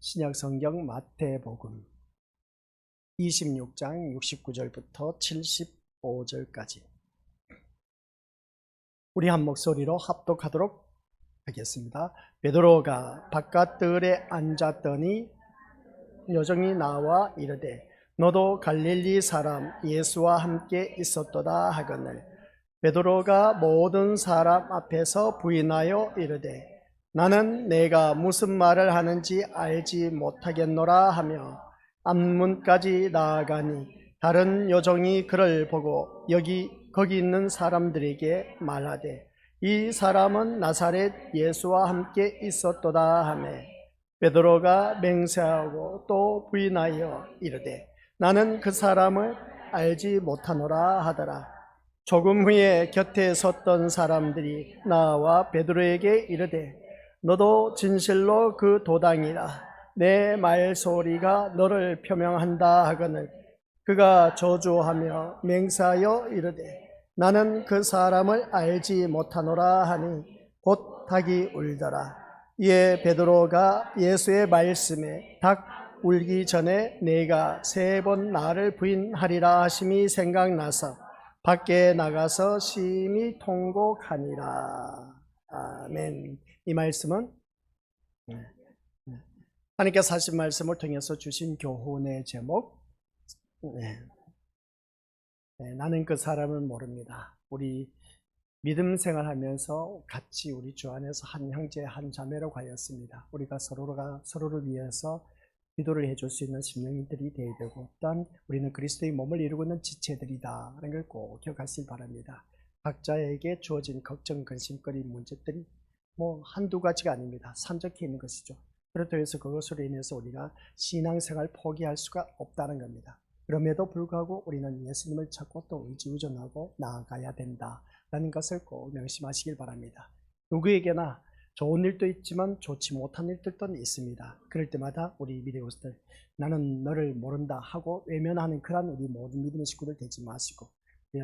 신약성경 마태복음 26장 69절부터 75절까지 우리 한 목소리로 합독하도록 하겠습니다. 베드로가 바깥들에 앉았더니 여종이 나와 이르되 너도 갈릴리 사람 예수와 함께 있었도다 하거늘 베드로가 모든 사람 앞에서 부인하여 이르되 나는 내가 무슨 말을 하는지 알지 못하겠노라 하며 앞문까지 나아가니 다른 여종이 그를 보고 거기 있는 사람들에게 말하되 이 사람은 나사렛 예수와 함께 있었도다 하며 베드로가 맹세하고 또 부인하여 이르되 나는 그 사람을 알지 못하노라 하더라. 조금 후에 곁에 섰던 사람들이 나와 베드로에게 이르되 너도 진실로 그 도당이라 내 말소리가 너를 표명한다 하거늘 그가 저주하며 맹세하여 이르되 나는 그 사람을 알지 못하노라 하니 곧 닭이 울더라. 이에 베드로가 예수의 말씀에 닭 울기 전에 내가 3번 나를 부인하리라 하심이 생각나서 밖에 나가서 심히 통곡하니라. 아멘. 이 말씀은 하나님께서 하신 말씀을 통해서 주신 교훈의 제목, 나는 그 사람을 모릅니다. 우리 믿음 생활하면서 같이 우리 주 안에서 한 형제 한 자매로 가였습니다. 우리가 서로를 위해서 기도를 해줄 수 있는 심령들이 되어야 되고, 또한 우리는 그리스도의 몸을 이루고 있는 지체들이다 하는 걸 꼭 기억하시기 바랍니다. 각자에게 주어진 걱정, 근심거리, 문제들이 한두 가지가 아닙니다. 산적해 있는 것이죠. 그렇다고 해서 그것으로 인해서 우리가 신앙생활 포기할 수가 없다는 겁니다. 그럼에도 불구하고 우리는 예수님을 찾고 또 의지의존하고 나아가야 된다라는 것을 꼭 명심하시길 바랍니다. 누구에게나 좋은 일도 있지만 좋지 못한 일들도 있습니다. 그럴 때마다 우리 믿음들 나는 너를 모른다 하고 외면하는 그런 우리 모든 믿음의 식구들 되지 마시고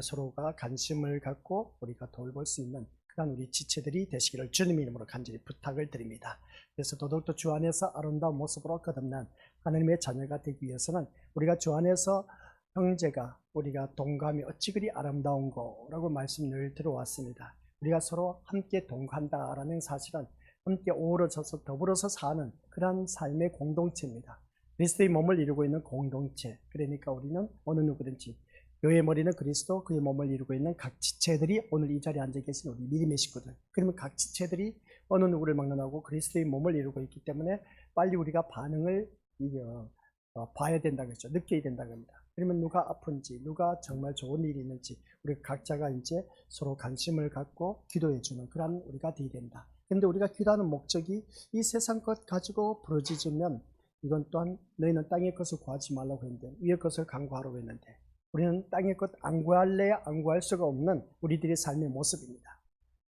서로가 관심을 갖고 우리가 돌볼 수 있는 그런 우리 지체들이 되시기를 주님의 이름으로 간절히 부탁을 드립니다. 그래서 더더욱더 주 안에서 아름다운 모습으로 거듭난 하나님의 자녀가 되기 위해서는 우리가 주 안에서 형제가 우리가 동감이 어찌 그리 아름다운거라고 말씀 늘 들어왔습니다. 우리가 서로 함께 동감한다라는 사실은 함께 어우러져서 더불어서 사는 그런 삶의 공동체입니다. 그리스도의 몸을 이루고 있는 공동체. 그러니까 우리는 어느 누구든지 교회의 머리는 그리스도, 그의 몸을 이루고 있는 각 지체들이 오늘 이 자리에 앉아 계신 우리 믿음의 식구들. 그러면 각 지체들이 어느 누구를 막론하고 그리스도의 몸을 이루고 있기 때문에 빨리 우리가 반응을 봐야 된다고 했죠. 느껴야 된다고 합니다. 그러면 누가 아픈지, 누가 정말 좋은 일이 있는지 우리 각자가 이제 서로 관심을 갖고 기도해주는 그런 우리가 되어야 된다. 그런데 우리가 기도하는 목적이 이 세상 것 가지고 부러지면 이건 또한 너희는 땅의 것을 구하지 말라고 했는데 위의 것을 간구하라고 했는데 우리는 땅의 것 안 구할래야 안 구할 수가 없는 우리들의 삶의 모습입니다.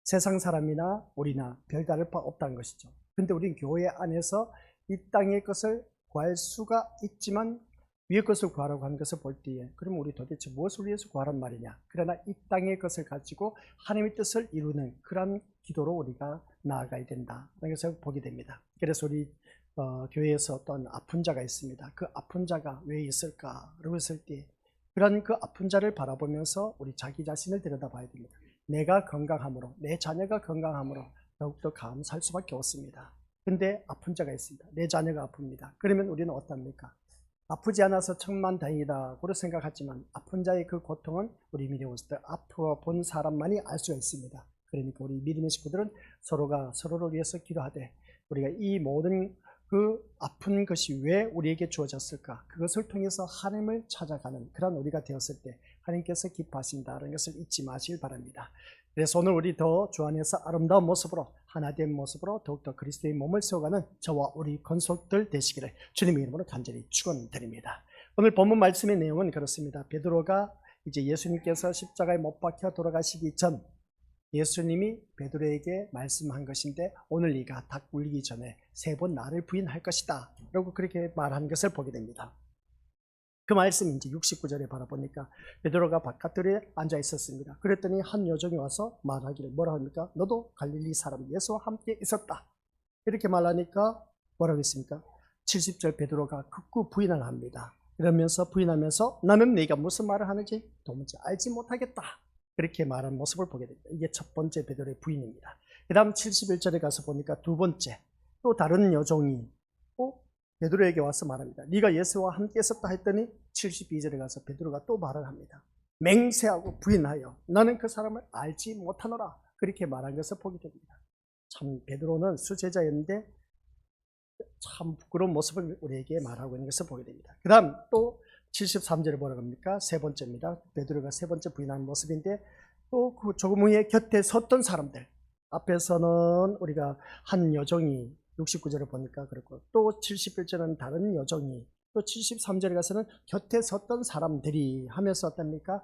세상 사람이나 우리나 별다를 바 없다는 것이죠. 그런데 우리는 교회 안에서 이 땅의 것을 구할 수가 있지만 위의 것을 구하라고 하는 것을 볼 때에 그러면 우리 도대체 무엇을 위해서 구하란 말이냐. 그러나 이 땅의 것을 가지고 하나님의 뜻을 이루는 그런 기도로 우리가 나아가야 된다 라는 것을 보게 됩니다. 그래서 우리 교회에서 어떤 아픈 자가 있습니다. 그 아픈 자가 왜 있을까? 라고 했을 때 그런 그 아픈 자를 바라보면서 우리 자기 자신을 들여다봐야 됩니다. 내가 건강함으로, 내 자녀가 건강함으로 더욱더 감사할 수밖에 없습니다. 근데 아픈 자가 있습니다. 내 자녀가 아픕니다. 그러면 우리는 어떻습니까? 아프지 않아서 천만다행이다 고로 생각하지만 아픈 자의 그 고통은 우리 믿음의 식구들 아파본 사람만이 알 수가 있습니다. 그러니까 우리 믿음의 식구들은 서로가 서로를 위해서 기도하되 우리가 이 모든 그 아픈 것이 왜 우리에게 주어졌을까? 그것을 통해서 하나님을 찾아가는 그런 우리가 되었을 때 하나님께서 기뻐하신다는 것을 잊지 마시길 바랍니다. 그래서 오늘 우리 더 주 안에서 아름다운 모습으로 하나된 모습으로 더욱더 그리스도의 몸을 세워가는 저와 우리 건속들 되시기를 주님의 이름으로 간절히 축원드립니다. 오늘 본문 말씀의 내용은 그렇습니다. 베드로가 이제 예수님께서 십자가에 못 박혀 돌아가시기 전 예수님이 베드로에게 말씀한 것인데 오늘 네가 닭 울기 전에 3번 나를 부인할 것이다 라고 그렇게 말한 것을 보게 됩니다. 그 말씀이 이제 69절에 바라보니까 베드로가 바깥들에 앉아 있었습니다. 그랬더니 한 여종이 와서 말하기를 뭐라 합니까? 너도 갈릴리 사람 예수와 함께 있었다. 이렇게 말하니까 뭐라고 했습니까? 70절 베드로가 극구 부인을 합니다. 그러면서 부인하면서 나는 네가 무슨 말을 하는지 도무지 알지 못하겠다. 그렇게 말한 모습을 보게 됩니다. 이게 첫 번째 베드로의 부인입니다. 그 다음 71절에 가서 보니까 두 번째 또 다른 여종이 베드로에게 와서 말합니다. 네가 예수와 함께 있었다 했더니 72절에 가서 베드로가 또 말을 합니다. 맹세하고 부인하여 나는 그 사람을 알지 못하노라. 그렇게 말한 것을 보게 됩니다. 참 베드로는 수제자였는데 참 부끄러운 모습을 우리에게 말하고 있는 것을 보게 됩니다. 그 다음 또 73절에 뭐라고 합니까? 세 번째입니다. 베드로가 세 번째 부인하는 모습인데 또 그 조금 후에 곁에 섰던 사람들, 앞에서는 우리가 한 여종이 69절에 보니까 그렇고 또 71절은 다른 여종이 또 73절에 가서는 곁에 섰던 사람들이 하면서 어떻습니까?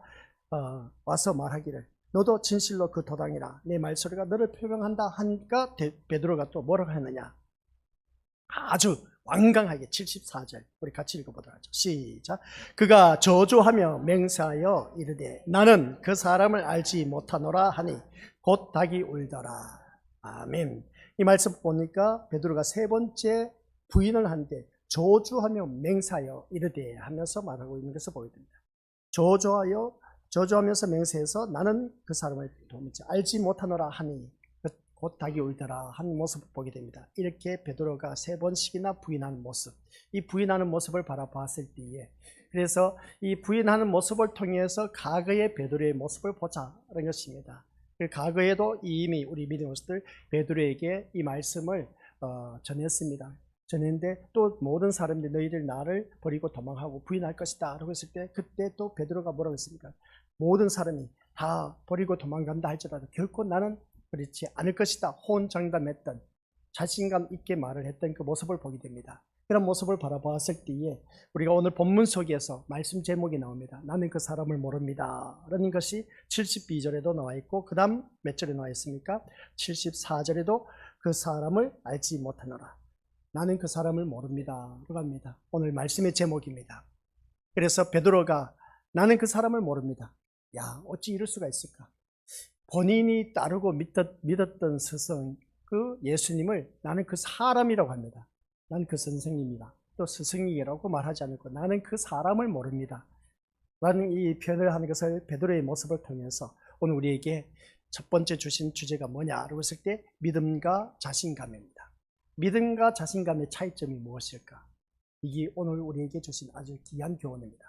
와서 말하기를 너도 진실로 그 도당이라 내 말소리가 너를 표명한다 하니까 베드로가 또 뭐라고 했느냐? 아주 완강하게 74절 우리 같이 읽어보도록 하죠. 시작. 그가 저주하며 맹세하여 이르되 나는 그 사람을 알지 못하노라 하니 곧 닭이 울더라. 아멘. 이 말씀 보니까 베드로가 세 번째 부인을 한데 저주하며 맹세하여 이르되 하면서 말하고 있는 것을 보게 됩니다. 저주하면서 맹세해서 나는 그 사람을 도무지 알지 못하노라 하니 곧 닭이 울더라 한 모습을 보게 됩니다. 이렇게 베드로가 세 번씩이나 부인하는 모습, 이 부인하는 모습을 바라봤을 때에 그래서 이 부인하는 모습을 통해서 과거의 베드로의 모습을 보자는 것입니다. 과거에도 이미 우리 믿음의 것들 베드로에게 이 말씀을 전했습니다. 전했는데 또 모든 사람들이 너희들 나를 버리고 도망하고 부인할 것이다 라고 했을 때 그때 또 베드로가 뭐라고 했습니까? 모든 사람이 다 버리고 도망간다 할지라도 결코 나는 그렇지 않을 것이다. 호언장담했던 자신감 있게 말을 했던 그 모습을 보게 됩니다. 그런 모습을 바라보았을 때에 우리가 오늘 본문 속에서 말씀 제목이 나옵니다. 나는 그 사람을 모릅니다. 라는 것이 72절에도 나와 있고 그 다음 몇 절에 나와 있습니까? 74절에도 그 사람을 알지 못하노라. 나는 그 사람을 모릅니다. 라고 합니다. 오늘 말씀의 제목입니다. 그래서 베드로가 나는 그 사람을 모릅니다. 야, 어찌 이럴 수가 있을까? 본인이 따르고 믿었던 스승, 그 예수님을 나는 그 사람이라고 합니다. 나는 그 선생님이다. 또 스승이라고 말하지 않고 나는 그 사람을 모릅니다. 라는 이 표현을 하는 것을 베드로의 모습을 통해서 오늘 우리에게 첫 번째 주신 주제가 뭐냐라고 했을 때 믿음과 자신감입니다. 믿음과 자신감의 차이점이 무엇일까? 이게 오늘 우리에게 주신 아주 귀한 교훈입니다.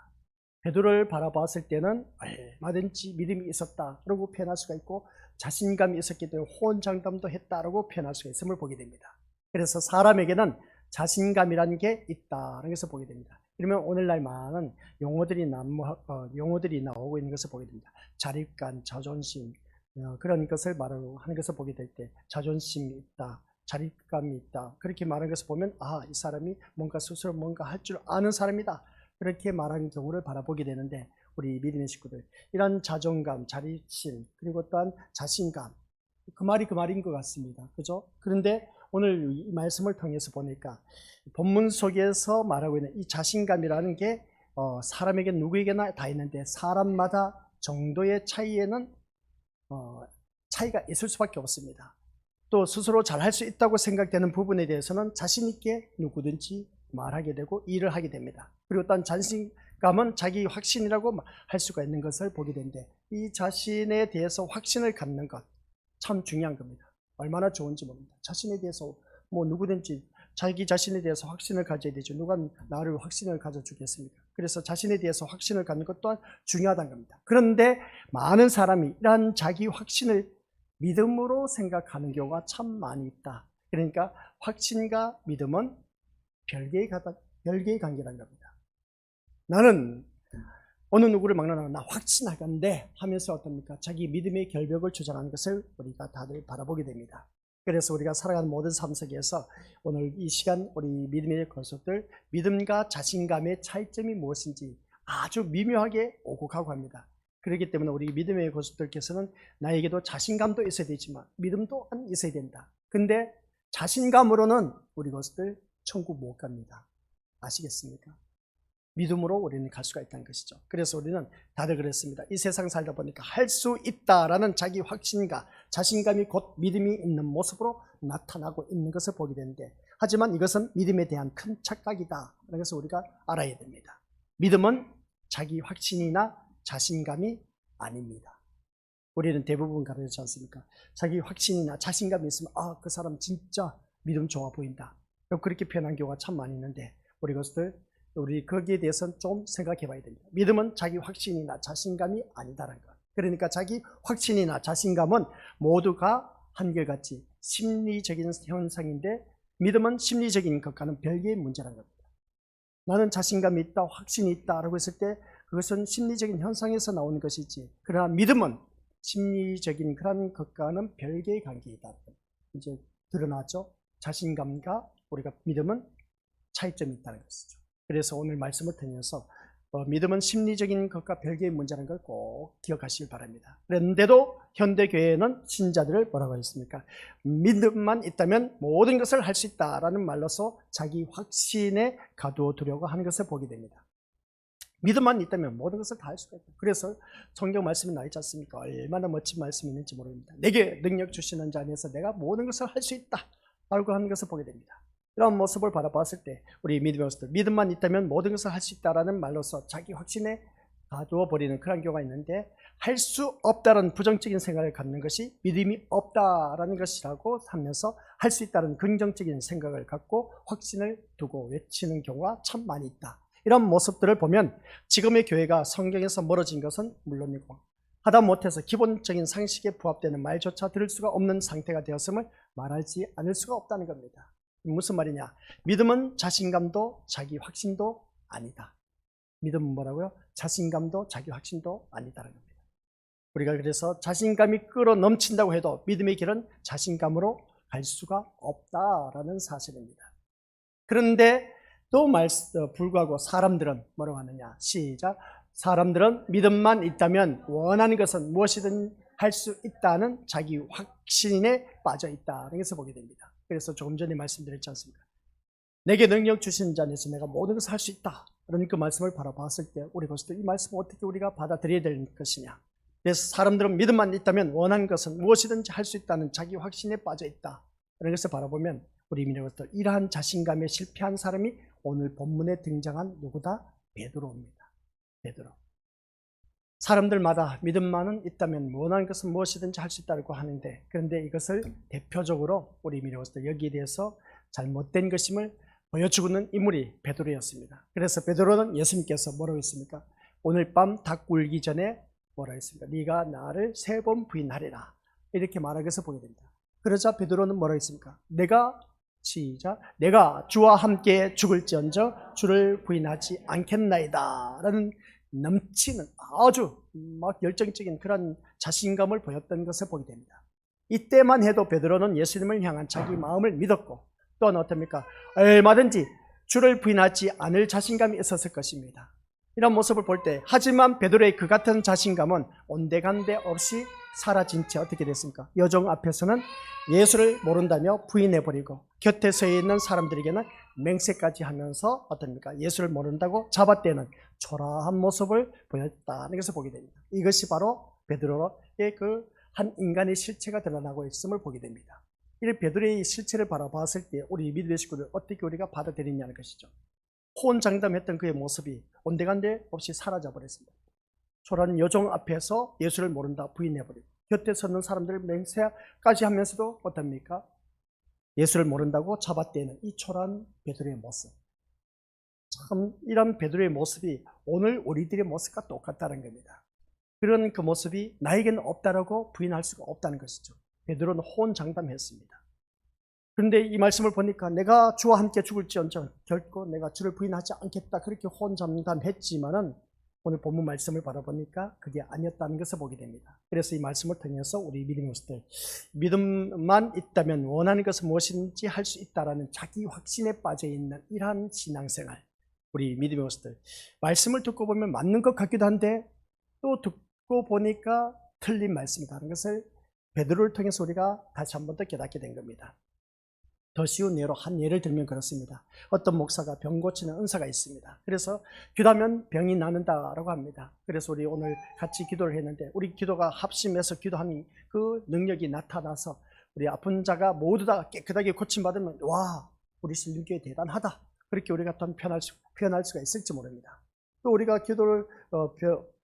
베드로를 바라봤을 때는 얼마든지 믿음이 있었다라고 표현할 수가 있고 자신감이 있었기 때문에 호언장담도 했다라고 표현할 수가 있음을 보게 됩니다. 그래서 사람에게는 자신감이라는 게 있다라는 것을 보게 됩니다. 그러면 오늘날 많은 용어들이 나오고 있는 것을 보게 됩니다. 자립감, 자존심 그런 것을 말하는 것을 보게 될 때 자존심이 있다, 자립감이 있다 그렇게 말하는 것을 보면 이 사람이 뭔가 스스로 뭔가 할 줄 아는 사람이다. 그렇게 말하는 경우를 바라보게 되는데 우리 믿음의 식구들 이런 자존감, 자립심 그리고 또한 자신감 그 말인 것 같습니다. 그죠? 그런데 오늘 이 말씀을 통해서 보니까 본문 속에서 말하고 있는 이 자신감이라는 게 사람에게 누구에게나 다 있는데 사람마다 정도의 차이에는 차이가 있을 수밖에 없습니다. 또 스스로 잘할 수 있다고 생각되는 부분에 대해서는 자신 있게 누구든지 말하게 되고 일을 하게 됩니다. 그리고 또한 자신감은 자기 확신이라고 할 수가 있는 것을 보게 되는데 이 자신에 대해서 확신을 갖는 것 참 중요한 겁니다. 얼마나 좋은지 모릅니다. 자신에 대해서 누구든지 자기 자신에 대해서 확신을 가져야 되죠. 누가 나를 확신을 가져주겠습니까? 그래서 자신에 대해서 확신을 갖는 것 또한 중요하다는 겁니다. 그런데 많은 사람이 이러한 자기 확신을 믿음으로 생각하는 경우가 참 많이 있다. 그러니까 확신과 믿음은 별개의 관계라는 겁니다. 나는 어느 누구를 만나면 나 확신하건대 하면서 어떻습니까? 자기 믿음의 결벽을 주장하는 것을 우리가 다들 바라보게 됩니다. 그래서 우리가 살아가는 모든 삶 속에서 오늘 이 시간 우리 믿음의 권속들 믿음과 자신감의 차이점이 무엇인지 아주 미묘하게 오곡하고 합니다. 그렇기 때문에 우리 믿음의 권속들께서는 나에게도 자신감도 있어야 되지만 믿음도 있어야 된다. 근데 자신감으로는 우리 권속들 천국 못 갑니다. 아시겠습니까? 믿음으로 우리는 갈 수가 있다는 것이죠. 그래서 우리는 다들 그랬습니다. 이 세상 살다 보니까 할 수 있다라는 자기 확신과 자신감이 곧 믿음이 있는 모습으로 나타나고 있는 것을 보게 되는데 하지만 이것은 믿음에 대한 큰 착각이다. 그래서 우리가 알아야 됩니다. 믿음은 자기 확신이나 자신감이 아닙니다. 우리는 대부분 가르치지 않습니까? 자기 확신이나 자신감이 있으면 그 사람 진짜 믿음 좋아 보인다. 그렇게 표현한 경우가 참 많이 있는데 우리 거기에 대해서는 좀 생각해 봐야 됩니다. 믿음은 자기 확신이나 자신감이 아니다라는 것. 그러니까 자기 확신이나 자신감은 모두가 한결같이 심리적인 현상인데 믿음은 심리적인 것과는 별개의 문제라는 겁니다. 나는 자신감이 있다, 확신이 있다라고 했을 때 그것은 심리적인 현상에서 나오는 것이지, 그러나 믿음은 심리적인 그런 것과는 별개의 관계이다. 이제 드러나죠. 자신감과 우리가 믿음은 차이점이 있다는 것이죠. 그래서 오늘 말씀을 통해서 믿음은 심리적인 것과 별개의 문제라는 걸 꼭 기억하시길 바랍니다. 그런데도 현대교회는 신자들을 뭐라고 했습니까? 믿음만 있다면 모든 것을 할 수 있다라는 말로서 자기 확신에 가두어두려고 하는 것을 보게 됩니다. 믿음만 있다면 모든 것을 다 할 수가 있다. 그래서 성경 말씀이 나 있지 않습니까? 얼마나 멋진 말씀이 있는지 모릅니다. 내게 능력 주시는 자 안에서 내가 모든 것을 할 수 있다 라고 하는 것을 보게 됩니다. 이런 모습을 바라봤을 때 우리 믿음의 모습들, 믿음만 있다면 모든 것을 할 수 있다라는 말로서 자기 확신에 가두어 버리는 그런 경우가 있는데, 할 수 없다는 부정적인 생각을 갖는 것이 믿음이 없다라는 것이라고 하면서 할 수 있다는 긍정적인 생각을 갖고 확신을 두고 외치는 경우가 참 많이 있다. 이런 모습들을 보면 지금의 교회가 성경에서 멀어진 것은 물론이고 하다못해서 기본적인 상식에 부합되는 말조차 들을 수가 없는 상태가 되었음을 말하지 않을 수가 없다는 겁니다. 무슨 말이냐? 믿음은 자신감도 자기 확신도 아니다. 믿음은 뭐라고요? 자신감도 자기 확신도 아니다라는 겁니다. 우리가 그래서 자신감이 끌어 넘친다고 해도 믿음의 길은 자신감으로 갈 수가 없다라는 사실입니다. 그런데 또 불구하고 사람들은 뭐라고 하느냐? 시작. 사람들은 믿음만 있다면 원하는 것은 무엇이든 할 수 있다는 자기 확신에 빠져 있다는 것을 보게 됩니다. 그래서 조금 전에 말씀드렸지 않습니까? 내게 능력 주신 자 안에서 내가 모든 것을 할 수 있다. 그런 그 말씀을 바라봤을 때 우리 벌써 이 말씀을 어떻게 우리가 받아들여야 될 것이냐. 그래서 사람들은 믿음만 있다면 원하는 것은 무엇이든지 할 수 있다는 자기 확신에 빠져 있다. 그런 것을 바라보면 우리 믿음으로부터 이러한 자신감에 실패한 사람이 오늘 본문에 등장한 누구다? 베드로입니다. 베드로. 사람들마다 믿음만은 있다면 원하는 것은 무엇이든지 할 수 있다고 하는데, 그런데 이것을 대표적으로 우리 믿음으로부터 여기에 대해서 잘못된 것임을 보여주고는 인물이 베드로였습니다. 그래서 베드로는 예수님께서 뭐라고 했습니까? 오늘 밤 닭 굴기 전에 뭐라고 했습니까? 네가 나를 3번 부인하리라. 이렇게 말하면서 보게 됩니다. 그러자 베드로는 뭐라고 했습니까? 내가 주와 함께 죽을지언정 주를 부인하지 않겠나이다 라는 넘치는 아주 막 열정적인 그런 자신감을 보였던 것을 보게 됩니다. 이때만 해도 베드로는 예수님을 향한 자기 마음을 믿었고, 또한 어떻습니까? 얼마든지 주를 부인하지 않을 자신감이 있었을 것입니다. 이런 모습을 볼 때, 하지만 베드로의 그 같은 자신감은 온데간데 없이 사라진 채 어떻게 됐습니까? 여종 앞에서는 예수를 모른다며 부인해버리고 곁에 서 있는 사람들에게는 맹세까지 하면서 어떻습니까? 예수를 모른다고 잡아떼는 초라한 모습을 보였다는 것을 보게 됩니다. 이것이 바로 베드로의 그 한 인간의 실체가 드러나고 있음을 보게 됩니다. 이 베드로의 실체를 바라봤을 때 우리 믿음의 식구들 어떻게 우리가 받아들이냐는 것이죠. 호언장담했던 그의 모습이 온데간데 없이 사라져버렸습니다. 초라한 여종 앞에서 예수를 모른다 부인해버리고 곁에 서는 사람들 맹세까지 하면서도 어떻습니까? 예수를 모른다고 잡아떼는 이 초라한 베드로의 모습. 참 이런 베드로의 모습이 오늘 우리들의 모습과 똑같다는 겁니다. 그런 그 모습이 나에게는 없다라고 부인할 수가 없다는 것이죠. 베드로는 호언장담했습니다. 그런데 이 말씀을 보니까 내가 주와 함께 죽을지언정 결코 내가 주를 부인하지 않겠다 그렇게 호언장담했지만은 오늘 본문 말씀을 바라보니까 그게 아니었다는 것을 보게 됩니다. 그래서 이 말씀을 통해서 우리 믿음의 모습들, 믿음만 있다면 원하는 것은 무엇인지 할 수 있다라는 자기 확신에 빠져 있는 이러한 신앙생활, 우리 믿음의 모습들, 말씀을 듣고 보면 맞는 것 같기도 한데 또 듣고 보니까 틀린 말씀이라는 것을 베드로를 통해서 우리가 다시 한 번 더 깨닫게 된 겁니다. 더 쉬운 예로 한 예를 들면 그렇습니다. 어떤 목사가 병 고치는 은사가 있습니다. 그래서 기도하면 병이 나는다라고 합니다. 그래서 우리 오늘 같이 기도를 했는데 우리 기도가 합심해서 기도하는 그 능력이 나타나서 우리 아픈 자가 모두 다 깨끗하게 고침받으면 와, 우리 신림교회 대단하다. 그렇게 우리가 또 표현할 수가 있을지 모릅니다. 또 우리가 기도를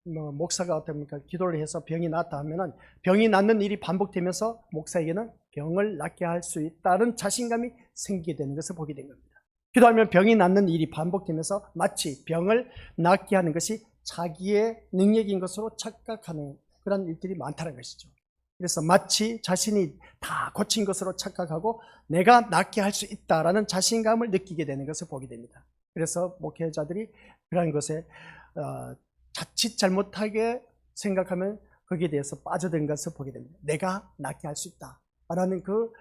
목사가 어떻습니까? 기도를 해서 병이 낫다 하면은 병이 낫는 일이 반복되면서 목사에게는 병을 낫게 할 수 있다는 자신감이 생기게 되는 것을 보게 된 겁니다. 기도하면 병이 낫는 일이 반복되면서 마치 병을 낫게 하는 것이 자기의 능력인 것으로 착각하는 그런 일들이 많다는 것이죠. 그래서 마치 자신이 다 고친 것으로 착각하고 내가 낫게 할 수 있다라는 자신감을 느끼게 되는 것을 보게 됩니다. 그래서 목회자들이 그런 것에 자칫 잘못하게 생각하면 거기에 대해서 빠져든 것을 보게 됩니다. 내가 낫게 할 수 있다라는 그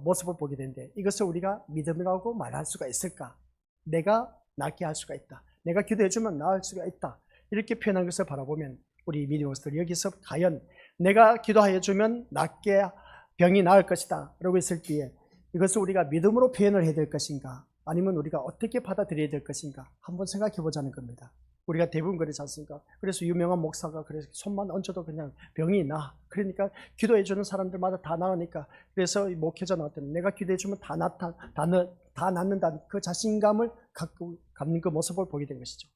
모습을 보게 되는데, 이것을 우리가 믿음이라고 말할 수가 있을까? 내가 낫게 할 수가 있다. 내가 기도해주면 나을 수가 있다. 이렇게 표현한 것을 바라보면 우리 믿음으로서 여기서 과연 내가 기도하여주면 낫게 병이 나을 것이다 라고 했을 때에 이것을 우리가 믿음으로 표현을 해야 될 것인가, 아니면 우리가 어떻게 받아들여야 될 것인가 한번 생각해 보자는 겁니다. 우리가 대부분 그러지 않습니까? 그래서 유명한 목사가 그래서 손만 얹어도 그냥 병이 나. 그러니까 기도해 주는 사람들마다 다 나으니까, 그래서 목회자는 어떤 내가 기도해 주면 다 낫는다는 그 자신감을 갖는 그 모습을 보게 된 것이죠.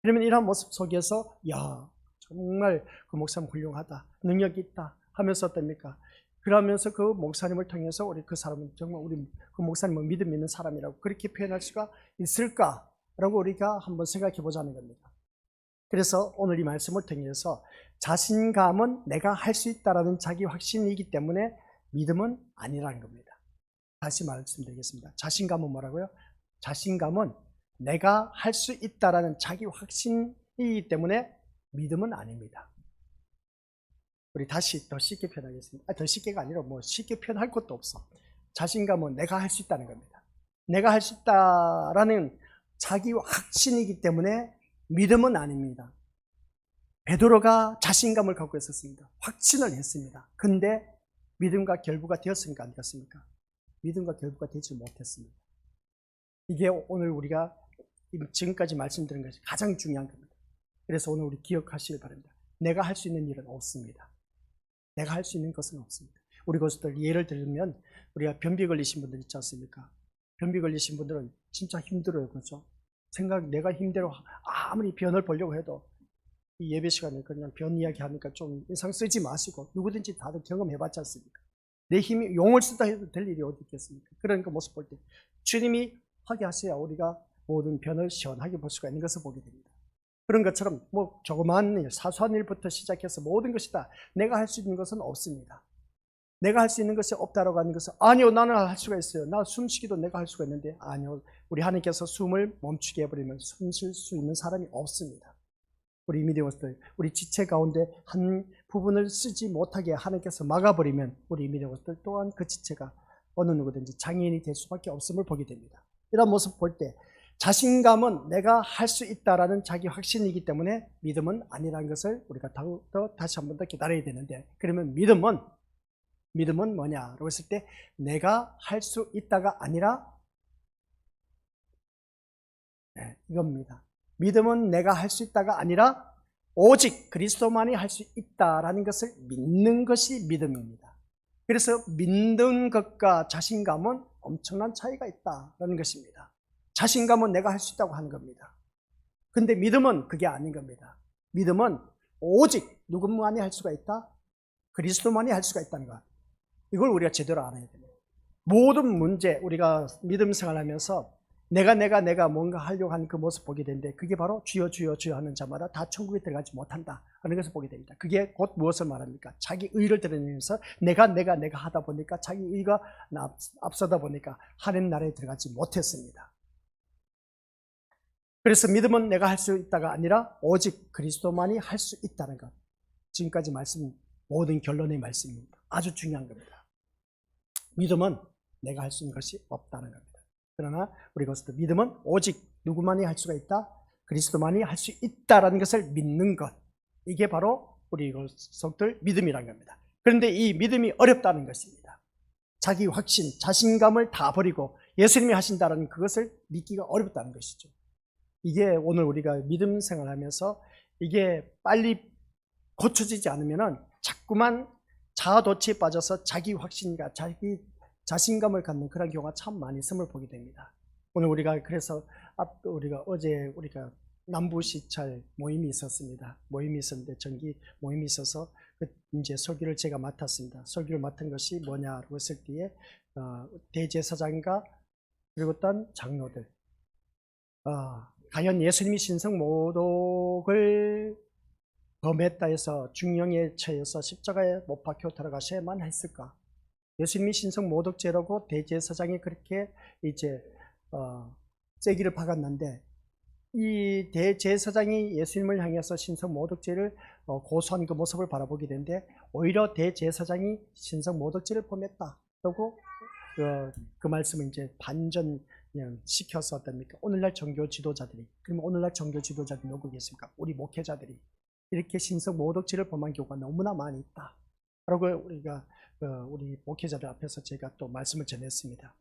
그러면 이런 모습 속에서 야, 정말 그 목사님 훌륭하다, 능력이 있다 하면서 어떻습니까? 그러면서 그 목사님을 통해서 우리 그 사람은 정말 우리 그 목사님은 믿음 있는 사람이라고 그렇게 표현할 수가 있을까라고 우리가 한번 생각해 보자는 겁니다. 그래서 오늘 이 말씀을 통해서 자신감은 내가 할 수 있다라는 자기 확신이기 때문에 믿음은 아니라는 겁니다. 다시 말씀드리겠습니다. 자신감은 뭐라고요? 자신감은 내가 할 수 있다라는 자기 확신이기 때문에 믿음은 아닙니다. 우리 다시 더 쉽게 표현하겠습니다. 더 쉽게가 아니라 뭐 쉽게 표현할 것도 없어. 자신감은 내가 할 수 있다는 겁니다. 내가 할 수 있다라는 자기 확신이기 때문에 믿음은 아닙니다. 베드로가 자신감을 갖고 있었습니다. 확신을 했습니다. 근데 믿음과 결부가 되었습니까? 안 되었습니까? 믿음과 결부가 되지 못했습니다. 이게 오늘 우리가 지금까지 말씀드린 것이 가장 중요한 겁니다. 그래서 오늘 우리 기억하시길 바랍니다. 내가 할 수 있는 일은 없습니다. 내가 할 수 있는 것은 없습니다. 우리 것들 예를 들면 우리가 변비 걸리신 분들 있지 않습니까? 변비 걸리신 분들은 진짜 힘들어요. 그렇죠? 내가 힘대로 아무리 변을 보려고 해도 이 예배 시간에 그냥 변 이야기 하니까 좀 인상 쓰지 마시고, 누구든지 다들 경험해봤지 않습니까? 내 힘이 용을 쓰다 해도 될 일이 어디 있겠습니까? 그런 그 모습 볼 때 주님이 하게 하셔야 우리가 모든 변을 시원하게 볼 수가 있는 것을 보게 됩니다. 그런 것처럼 뭐 조그마한 일, 사소한 일부터 시작해서 모든 것이 다 내가 할 수 있는 것은 없습니다. 내가 할 수 있는 것이 없다라고 하는 것은 아니요, 나는 할 수가 있어요. 나 숨쉬기도 내가 할 수가 있는데, 아니요, 우리 하나님께서 숨을 멈추게 해버리면 숨 쉴 수 있는 사람이 없습니다. 우리 믿음으로들 우리 지체 가운데 한 부분을 쓰지 못하게 하나님께서 막아버리면 우리 믿음으로들 또한 그 지체가 어느 누구든지 장애인이 될 수밖에 없음을 보게 됩니다. 이런 모습 볼 때 자신감은 내가 할 수 있다라는 자기 확신이기 때문에 믿음은 아니라는 것을 우리가 더욱더 다시 한 번 더 기다려야 되는데, 그러면 믿음은 뭐냐라고 했을 때 내가 할 수 있다가 아니라 이겁니다. 믿음은 내가 할 수 있다가 아니라 오직 그리스도만이 할 수 있다라는 것을 믿는 것이 믿음입니다. 그래서 믿는 것과 자신감은 엄청난 차이가 있다라는 것입니다. 자신감은 내가 할 수 있다고 하는 겁니다. 근데 믿음은 그게 아닌 겁니다. 믿음은 오직 누구만이 할 수가 있다? 그리스도만이 할 수가 있다는 것. 이걸 우리가 제대로 알아야 됩니다. 모든 문제, 우리가 믿음 생활하면서 내가 뭔가 하려고 하는 그 모습 보게 되는데, 그게 바로 주여 주여 주여 하는 자마다 다 천국에 들어가지 못한다 하는 것을 보게 됩니다. 그게 곧 무엇을 말합니까? 자기 의를 드러내면서 내가 하다 보니까 자기 의가 앞서다 보니까 하나님 나라에 들어가지 못했습니다. 그래서 믿음은 내가 할 수 있다가 아니라 오직 그리스도만이 할 수 있다는 것. 지금까지 모든 결론의 말씀입니다. 아주 중요한 겁니다. 믿음은 내가 할 수 있는 것이 없다는 겁니다. 그러나 우리 것도 믿음은 오직 누구만이 할 수가 있다? 그리스도만이 할 수 있다라는 것을 믿는 것. 이게 바로 우리 것들 믿음이라는 겁니다. 그런데 이 믿음이 어렵다는 것입니다. 자기 확신, 자신감을 다 버리고 예수님이 하신다는 그것을 믿기가 어렵다는 것이죠. 이게 오늘 우리가 믿음 생활하면서 이게 빨리 고쳐지지 않으면은 자꾸만 자아도취에 빠져서 자기 확신과 자기 자신감을 갖는 그런 경우가 참 많이 있음을 보게 됩니다. 오늘 우리가 그래서 어제 우리가 남부시찰 모임이 있었습니다. 모임이 있었는데 정기 모임이 있어서 이제 설교를 제가 맡았습니다. 설교를 맡은 것이 뭐냐고 했을 때에 대제사장과 그리고 어떤 장로들 과연 예수님이 신성 모독을 범했다 해서 중형에 처해서 십자가에 못 박혀 돌아가셔야만 했을까? 예수님이 신성 모독죄라고 대제사장이 그렇게 이제 쐐기를 박았는데 이 대제사장이 예수님을 향해서 신성 모독죄를 고소한 그 모습을 바라보게 되는데 오히려 대제사장이 신성 모독죄를 범했다라고 그 말씀을 이제 반전 시켜서 어떻습니까? 오늘날 종교 지도자들이, 그러면 오늘날 종교 지도자들이 누구 계십니까? 우리 목회자들이 이렇게 신성 모독죄를 범한 경우가 너무나 많이 있다. 라고 우리가 우리 목회자들 앞에서 제가 또 말씀을 전했습니다.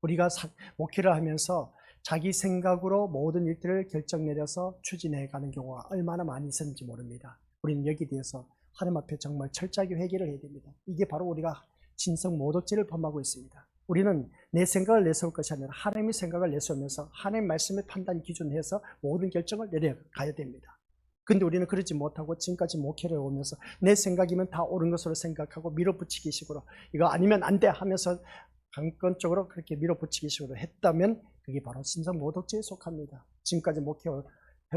우리가 목회를 하면서 자기 생각으로 모든 일들을 결정 내려서 추진해 가는 경우가 얼마나 많이 있었는지 모릅니다. 우리는 여기에 대해서 하나님 앞에 정말 철저하게 회개를 해야 됩니다. 이게 바로 우리가 신성 모독죄를 범하고 있습니다. 우리는 내 생각을 내세울 것이 아니라 하나님의 생각을 내세우면서 하나님 말씀의 판단 기준에서 모든 결정을 내려가야 됩니다. 근데 우리는 그러지 못하고 지금까지 목회를 오면서 내 생각이면 다 옳은 것으로 생각하고 밀어붙이기 식으로 이거 아니면 안 돼 하면서 강권적으로 그렇게 밀어붙이기 식으로 했다면 그게 바로 신성 모독죄에 속합니다. 지금까지 목회해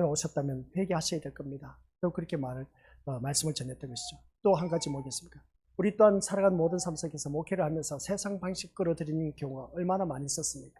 오셨다면 회개하셔야 될 겁니다. 또 그렇게 말씀을 전했던 것이죠. 또 한 가지 뭐겠습니까? 우리 또한 살아간 모든 삶 속에서 목회를 하면서 세상 방식 끌어들이는 경우가 얼마나 많이 있었습니까?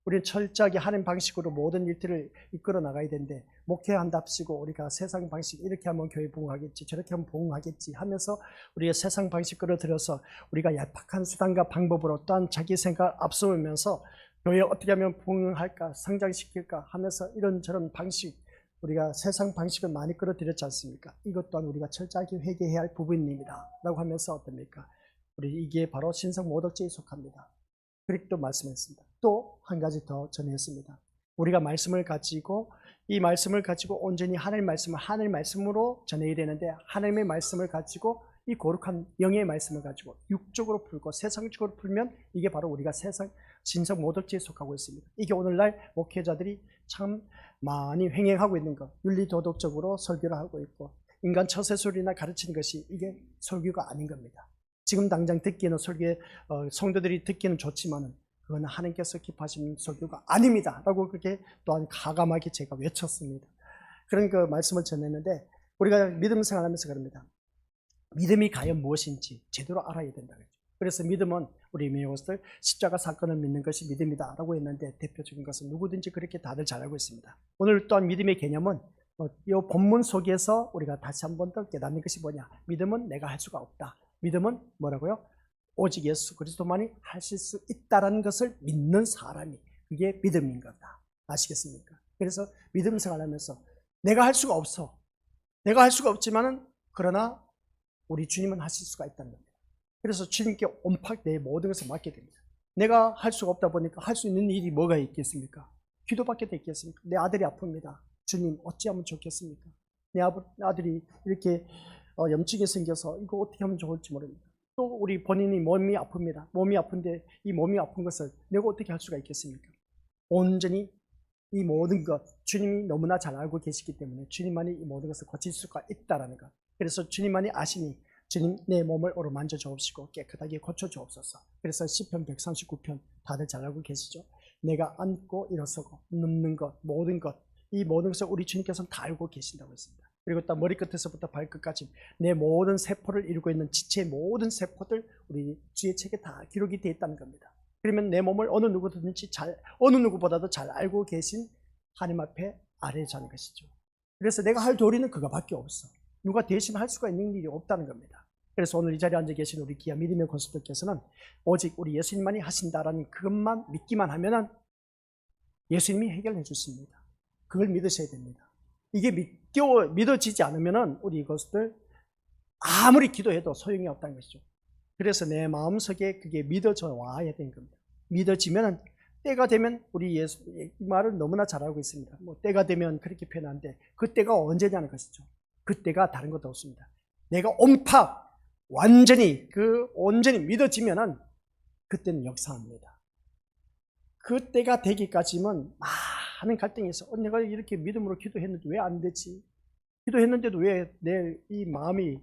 우리는 철저하게 하는 방식으로 모든 일들을 이끌어 나가야 되는데 목회한답시고 우리가 세상 방식 이렇게 하면 교회 부흥하겠지 저렇게 하면 부흥하겠지 하면서 우리가 세상 방식 끌어들여서 우리가 얄팍한 수단과 방법으로 또한 자기 생각을 앞세우면서 교회 어떻게 하면 부흥할까 성장시킬까 하면서 이런저런 방식 우리가 세상 방식을 많이 끌어들였지 않습니까? 이것 또한 우리가 철저하게 회개해야 할 부분입니다 라고 하면서 어떻습니까? 우리 이게 바로 신성 모독죄에 속합니다. 그렇게 또 말씀했습니다. 또 한 가지 더 전했습니다. 우리가 말씀을 가지고 이 말씀을 가지고 온전히 하나님의 말씀을 하나님의 말씀으로 전해야 되는데 하나님의 말씀을 가지고 이 거룩한 영의 말씀을 가지고 육적으로 풀고 세상적으로 풀면 이게 바로 우리가 세상 신성 모독죄에 속하고 있습니다. 이게 오늘날 목회자들이 참 많이 횡행하고 있는 것, 윤리도덕적으로 설교를 하고 있고 인간 처세술이나 가르치는 것이 이게 설교가 아닌 겁니다. 지금 당장 듣기에는 설교에 성도들이 듣기는 좋지만은 그거는 하나님께서 기뻐하시는 설교가 아닙니다 라고 그렇게 또한 가감하게 제가 외쳤습니다. 그런 그 말씀을 전했는데 우리가 믿음 생활하면서 그럽니다. 믿음이 과연 무엇인지 제대로 알아야 된다는 거죠. 그래서 믿음은 우리 미국들 십자가 사건을 믿는 것이 믿음이다 라고 했는데 대표적인 것은 누구든지 그렇게 다들 잘 알고 있습니다. 오늘 또한 믿음의 개념은 이 본문 속에서 우리가 다시 한 번 더 깨닫는 것이 뭐냐. 믿음은 내가 할 수가 없다. 믿음은 뭐라고요? 오직 예수 그리스도만이 하실 수 있다는 것을 믿는 사람이 그게 믿음인 거다. 아시겠습니까? 그래서 믿음 생활하면서 내가 할 수가 없어. 내가 할 수가 없지만은 그러나 우리 주님은 하실 수가 있다는 겁니다. 그래서 주님께 온팍 내 모든 것을 맡게 됩니다. 내가 할 수가 없다 보니까 할 수 있는 일이 뭐가 있겠습니까? 기도밖에 있겠습니까? 내 아들이 아픕니다. 주님 어찌하면 좋겠습니까? 내 아들이 이렇게 염증이 생겨서 이거 어떻게 하면 좋을지 모릅니다. 또 우리 본인이 몸이 아픕니다. 몸이 아픈데 이 몸이 아픈 것을 내가 어떻게 할 수가 있겠습니까? 온전히 이 모든 것 주님이 너무나 잘 알고 계시기 때문에 주님만이 이 모든 것을 고칠 수가 있다라는 것. 그래서 주님만이 아시니 주님 내 몸을 어루만져 주옵시고 깨끗하게 고쳐 주옵소서. 그래서 시편 139편 다들 잘 알고 계시죠? 내가 앉고 일어서고 눕는 것 모든 것 이 모든 것을 우리 주님께서는 다 알고 계신다고 했습니다. 그리고 또 머리끝에서부터 발끝까지 내 모든 세포를 이루고 있는 지체의 모든 세포들 우리 주의 책에 다 기록이 되어 있다는 겁니다. 그러면 내 몸을 어느 누구든지 어느 누구보다도 잘 알고 계신 하나님 앞에 아뢰자는 것이죠. 그래서 내가 할 도리는 그거밖에 없어. 누가 대신 할 수가 있는 일이 없다는 겁니다. 그래서 오늘 이 자리에 앉아 계신 우리 귀한 믿음의 권수들께서는 오직 우리 예수님만이 하신다라는 그것만 믿기만 하면은 예수님이 해결해 주십니다. 그걸 믿으셔야 됩니다. 이게 믿어지지 않으면은 우리 이것들 아무리 기도해도 소용이 없다는 것이죠. 그래서 내 마음속에 그게 믿어져 와야 되는 겁니다. 믿어지면은 때가 되면 우리 예수 이 말을 너무나 잘 알고 있습니다. 뭐 때가 되면 그렇게 표현하는데 그 때가 언제냐는 것이죠. 그 때가 다른 것도 없습니다. 내가 온팍 완전히 믿어지면은 그때는 역사합니다. 그때가 되기까지는 많은 갈등이 있어. 내가 이렇게 믿음으로 기도했는데 왜 안 되지? 기도했는데도 왜 내 이 마음이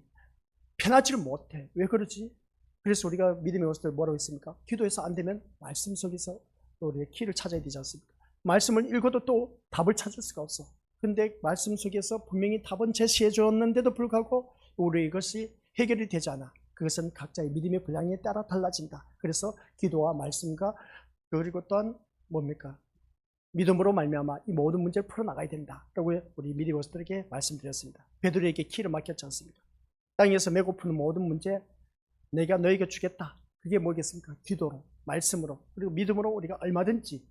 편하지를 못해? 왜 그러지? 그래서 우리가 믿음의 모습들 뭐라고 했습니까? 기도해서 안 되면 말씀 속에서 또 우리의 키를 찾아야 되지 않습니까? 말씀을 읽어도 또 답을 찾을 수가 없어. 근데 말씀 속에서 분명히 답은 제시해 주었는데도 불구하고 우리 이것이 해결이 되지 않아. 그것은 각자의 믿음의 분량에 따라 달라진다. 그래서 기도와 말씀과 그리고 또한 뭡니까? 믿음으로 말미암아 이 모든 문제를 풀어나가야 된다라고 우리 미리 모습들에게 말씀드렸습니다. 베드로에게 키를 맡겼지 않습니까? 땅에서 메고 푸는 모든 문제 내가 너에게 주겠다. 그게 뭐겠습니까? 기도로, 말씀으로, 그리고 믿음으로 우리가 얼마든지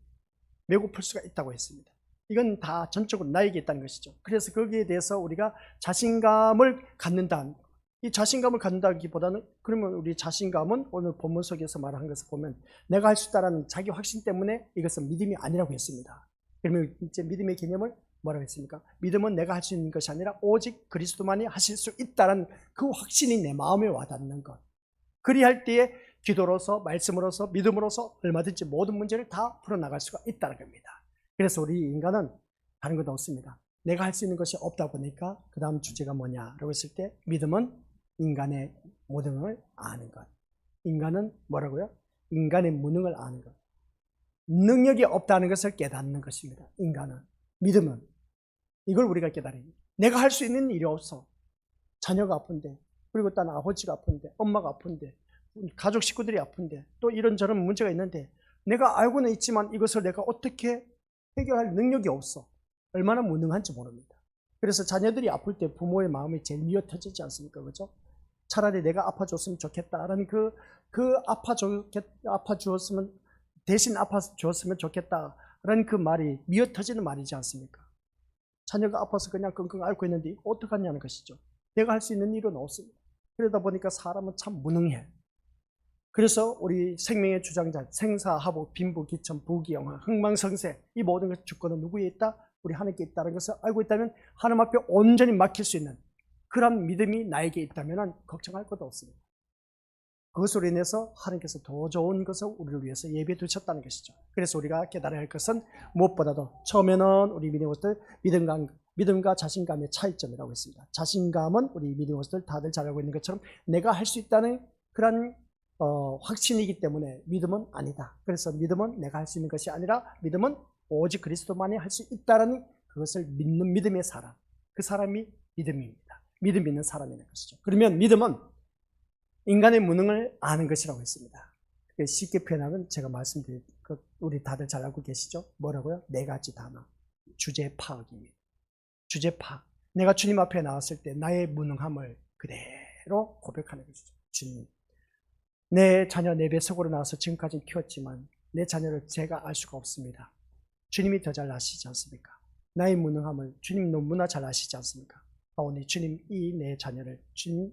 메고 풀 수가 있다고 했습니다. 이건 다 전적으로 나에게 있다는 것이죠. 그래서 거기에 대해서 우리가 자신감을 갖는다. 이 자신감을 갖는다기보다는 그러면 우리 자신감은 오늘 본문 속에서 말한 것을 보면 내가 할 수 있다는 자기 확신 때문에 이것은 믿음이 아니라고 했습니다. 그러면 이제 믿음의 개념을 뭐라고 했습니까? 믿음은 내가 할 수 있는 것이 아니라 오직 그리스도만이 하실 수 있다는 그 확신이 내 마음에 와닿는 것. 그리할 때에 기도로서 말씀으로서 믿음으로서 얼마든지 모든 문제를 다 풀어나갈 수가 있다는 겁니다. 그래서 우리 인간은 다른 것도 없습니다. 내가 할 수 있는 것이 없다 보니까 그 다음 주제가 뭐냐라고 했을 때 믿음은 인간의 모든 걸 아는 것. 인간은 뭐라고요? 인간의 무능을 아는 것. 능력이 없다는 것을 깨닫는 것입니다. 인간은. 믿음은 이걸 우리가 깨달아야 합니다. 내가 할 수 있는 일이 없어. 자녀가 아픈데, 그리고 또 아버지가 아픈데, 엄마가 아픈데, 가족 식구들이 아픈데, 또 이런저런 문제가 있는데 내가 알고는 있지만 이것을 내가 어떻게 해결할 능력이 없어. 얼마나 무능한지 모릅니다. 그래서 자녀들이 아플 때 부모의 마음이 제일 미어 터지지 않습니까? 그죠? 차라리 내가 아파줬으면 좋겠다라는 아파주었으면, 대신 아파주었으면 좋겠다라는 그 말이 미어 터지는 말이지 않습니까? 자녀가 아파서 그냥 끙끙 앓고 있는데 어떡하냐는 것이죠. 내가 할 수 있는 일은 없습니다. 그러다 보니까 사람은 참 무능해. 그래서 우리 생명의 주장자, 생사하복, 빈부, 기천, 부귀영화, 흥망성쇠 이 모든 것 주권은 누구에 있다? 우리 하나님께 있다는 것을 알고 있다면 하나님 앞에 온전히 맡길 수 있는 그런 믿음이 나에게 있다면 걱정할 것도 없습니다. 그것으로 인해서 하나님께서 더 좋은 것을 우리를 위해서 예비해 두셨다는 것이죠. 그래서 우리가 깨달아야 할 것은 무엇보다도 처음에는 우리 믿음의 믿음과 자신감의 차이점이라고 했습니다. 자신감은 우리 믿음의 것들 다들 잘 알고 있는 것처럼 내가 할 수 있다는 그런 확신이기 때문에 믿음은 아니다. 그래서 믿음은 내가 할 수 있는 것이 아니라 믿음은 오직 그리스도만이 할 수 있다는 그것을 믿는 믿음의 사람. 그 사람이 믿음입니다. 믿음 있는 사람이라는 것이죠. 그러면 믿음은 인간의 무능을 아는 것이라고 했습니다. 쉽게 표현하면 제가 말씀드린 우리 다들 잘 알고 계시죠? 뭐라고요? 네 가지 단어. 주제 파악입니다. 주제 파악. 내가 주님 앞에 나왔을 때 나의 무능함을 그대로 고백하는 것이죠. 주님, 내 자녀 내 뱃속으로 나와서 지금까지 키웠지만 내 자녀를 제가 알 수가 없습니다. 주님이 더 잘 아시지 않습니까? 나의 무능함을 주님 너무나 잘 아시지 않습니까? 오늘 주님 이 내 자녀를 주님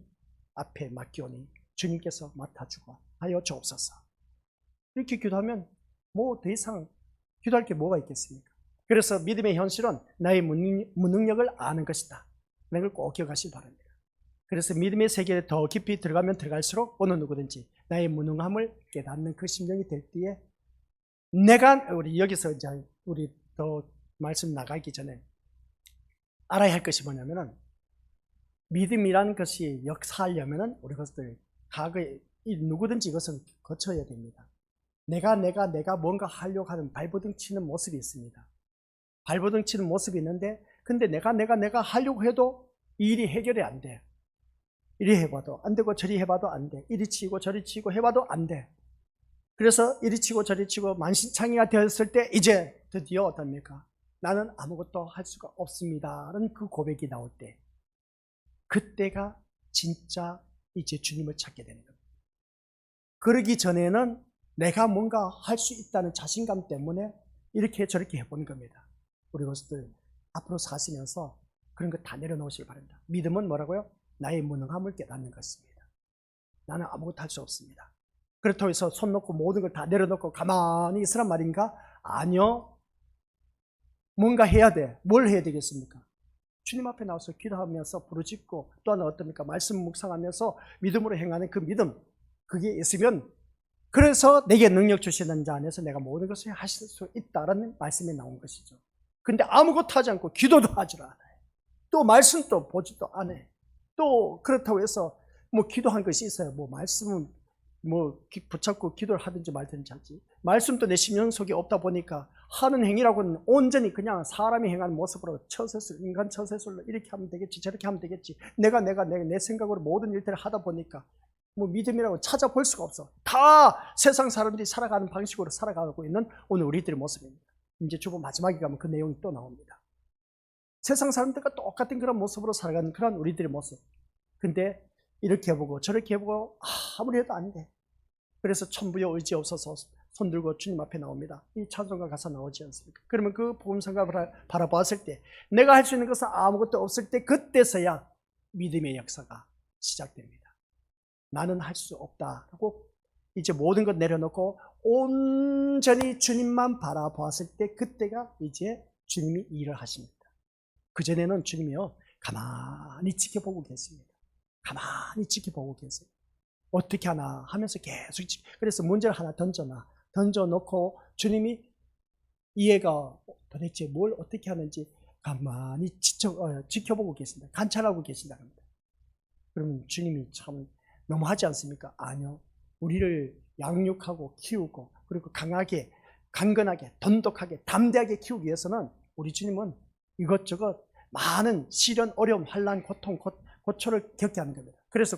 앞에 맡기오니 주님께서 맡아주고 하여 주옵소서. 이렇게 기도하면 뭐 더 이상 기도할 게 뭐가 있겠습니까? 그래서 믿음의 현실은 나의 무능력을 아는 것이다. 이걸 꼭 기억하시기 바랍니다. 그래서 믿음의 세계에 더 깊이 들어가면 들어갈수록 어느 누구든지 나의 무능함을 깨닫는 그 심령이 될 때에 우리 여기서 이제 우리 더 말씀 나가기 전에 알아야 할 것이 뭐냐면은 믿음이라는 것이 역사하려면은 우리 것들 과거에 누구든지 이것은 거쳐야 됩니다. 내가 뭔가 하려고 하는 발버둥 치는 모습이 있습니다. 발버둥 치는 모습이 있는데 근데 내가 하려고 해도 이 일이 해결이 안 돼. 이리 해봐도 안 되고 저리 해봐도 안 돼. 이리 치고 저리 치고 해봐도 안 돼. 그래서 이리 치고 저리 치고 만신창이가 되었을 때 이제 드디어 어떻습니까? 나는 아무것도 할 수가 없습니다 라는 그 고백이 나올 때 그때가 진짜 이제 주님을 찾게 되는 겁니다. 그러기 전에는 내가 뭔가 할 수 있다는 자신감 때문에 이렇게 저렇게 해보는 겁니다. 우리 것들 앞으로 사시면서 그런 거 다 내려놓으시기 바랍니다. 믿음은 뭐라고요? 나의 무능함을 깨닫는 것입니다. 나는 아무것도 할 수 없습니다. 그렇다고 해서 손 놓고 모든 걸 다 내려놓고 가만히 있으란 말인가? 아니요. 뭔가 해야 돼. 뭘 해야 되겠습니까? 주님 앞에 나와서 기도하면서 부르짖고 또 하나 어떻습니까? 말씀 묵상하면서 믿음으로 행하는 그 믿음, 그게 있으면 그래서 내게 능력 주시는 자 안에서 내가 모든 것을 하실 수 있다라는 말씀이 나온 것이죠. 근데 아무것도 하지 않고 기도도 하지 않아요. 또 말씀도 보지도 않아요. 또 그렇다고 해서 뭐 기도한 것이 있어요. 뭐 말씀은 뭐 붙잡고 기도를 하든지 말든지 하지. 말씀도 내 심령 속에 없다 보니까 하는 행위라고는 온전히 그냥 사람이 행하는 모습으로 처세술, 인간 처세술로 이렇게 하면 되겠지, 저렇게 하면 되겠지. 내가 내 생각으로 모든 일들을 하다 보니까 뭐 믿음이라고 찾아볼 수가 없어. 다 세상 사람들이 살아가는 방식으로 살아가고 있는 오늘 우리들의 모습입니다. 이제 주보 마지막에 가면 그 내용이 또 나옵니다. 세상 사람들과 똑같은 그런 모습으로 살아가는 그런 우리들의 모습. 근데 이렇게 해보고 저렇게 해보고 아무리 해도 안 돼. 그래서 천부여 의지 없어서 손 들고 주님 앞에 나옵니다. 이 찬송가 가사 나오지 않습니까? 그러면 그 복음성가를 바라보았을 때 내가 할 수 있는 것은 아무것도 없을 때 그때서야 믿음의 역사가 시작됩니다. 나는 할 수 없다라고 이제 모든 것 내려놓고 온전히 주님만 바라보았을 때 그때가 이제 주님이 일을 하십니다. 그전에는 주님이요 가만히 지켜보고 계십니다. 가만히 지켜보고 계세요. 어떻게 하나 하면서 계속 그래서 문제를 하나 던져놓고 주님이 이해가 도대체 뭘 어떻게 하는지 가만히 지켜보고 계신다. 관찰하고 계신다. 그러면 주님이 참 너무하지 않습니까? 아니요. 우리를 양육하고 키우고 그리고 강하게, 강건하게, 돈독하게, 담대하게 키우기 위해서는 우리 주님은 이것저것 많은 시련, 어려움, 환난, 고통, 고초를 겪게 하는 겁니다. 그래서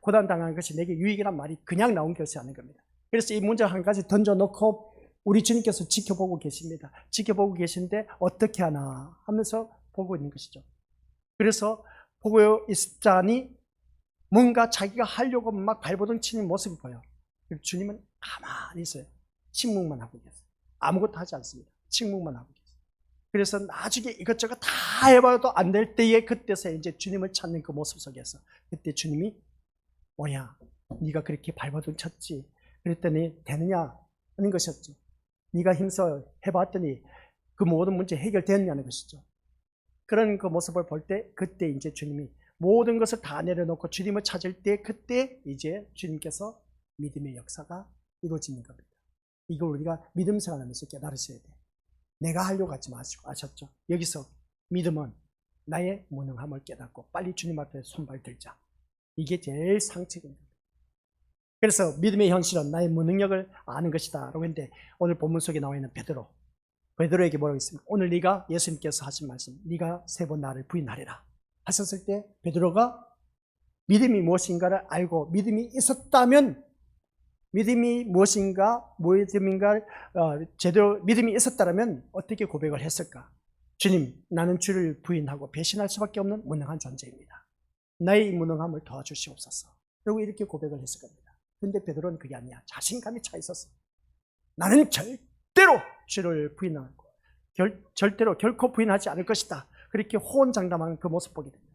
고난당하는 것이 내게 유익이란 말이 그냥 나온 것이 아닌 겁니다. 그래서 이 문제 한 가지 던져놓고 우리 주님께서 지켜보고 계십니다. 지켜보고 계신데 어떻게 하나 하면서 보고 있는 것이죠. 그래서 보고 있자니 뭔가 자기가 하려고 막 발버둥 치는 모습이 보여요. 주님은 가만히 있어요. 침묵만 하고 계세요. 아무것도 하지 않습니다. 침묵만 하고 계세요. 그래서 나중에 이것저것 다 해봐도 안 될 때에 그때서 이제 주님을 찾는 그 모습 속에서 그때 주님이 뭐야 네가 그렇게 발버둥 쳤지 그랬더니 되느냐 하는 것이었죠. 네가 힘써 해봤더니 그 모든 문제 해결되느냐는 것이죠. 그런 그 모습을 볼 때 그때 이제 주님이 모든 것을 다 내려놓고 주님을 찾을 때 그때 이제 주님께서 믿음의 역사가 이루어지는 겁니다. 이걸 우리가 믿음 생활하면서 깨달으셔야 돼요. 내가 하려고 하지 마시고 아셨죠? 여기서 믿음은 나의 무능함을 깨닫고 빨리 주님 앞에 손발 들자. 이게 제일 상책입니다. 그래서 믿음의 현실은 나의 무능력을 아는 것이다 라고 했는데 오늘 본문 속에 나와 있는 베드로에게 뭐라고 했습니까? 오늘 네가 예수님께서 하신 말씀 네가 3번 나를 부인하리라 하셨을 때 베드로가 믿음이 무엇인가를 알고 믿음이 있었다면 믿음이 무엇인가를 제대로 믿음이 있었다면 어떻게 고백을 했을까? 주님, 나는 주를 부인하고 배신할 수밖에 없는 무능한 존재입니다. 나의 무능함을 도와주시옵소서. 그리고 이렇게 고백을 했을 겁니다. 근데 베드로는 그게 아니야. 자신감이 차 있었어. 나는 절대로 주를 부인하고 절대로 결코 부인하지 않을 것이다. 그렇게 호언장담하는 그 모습 보게 됩니다.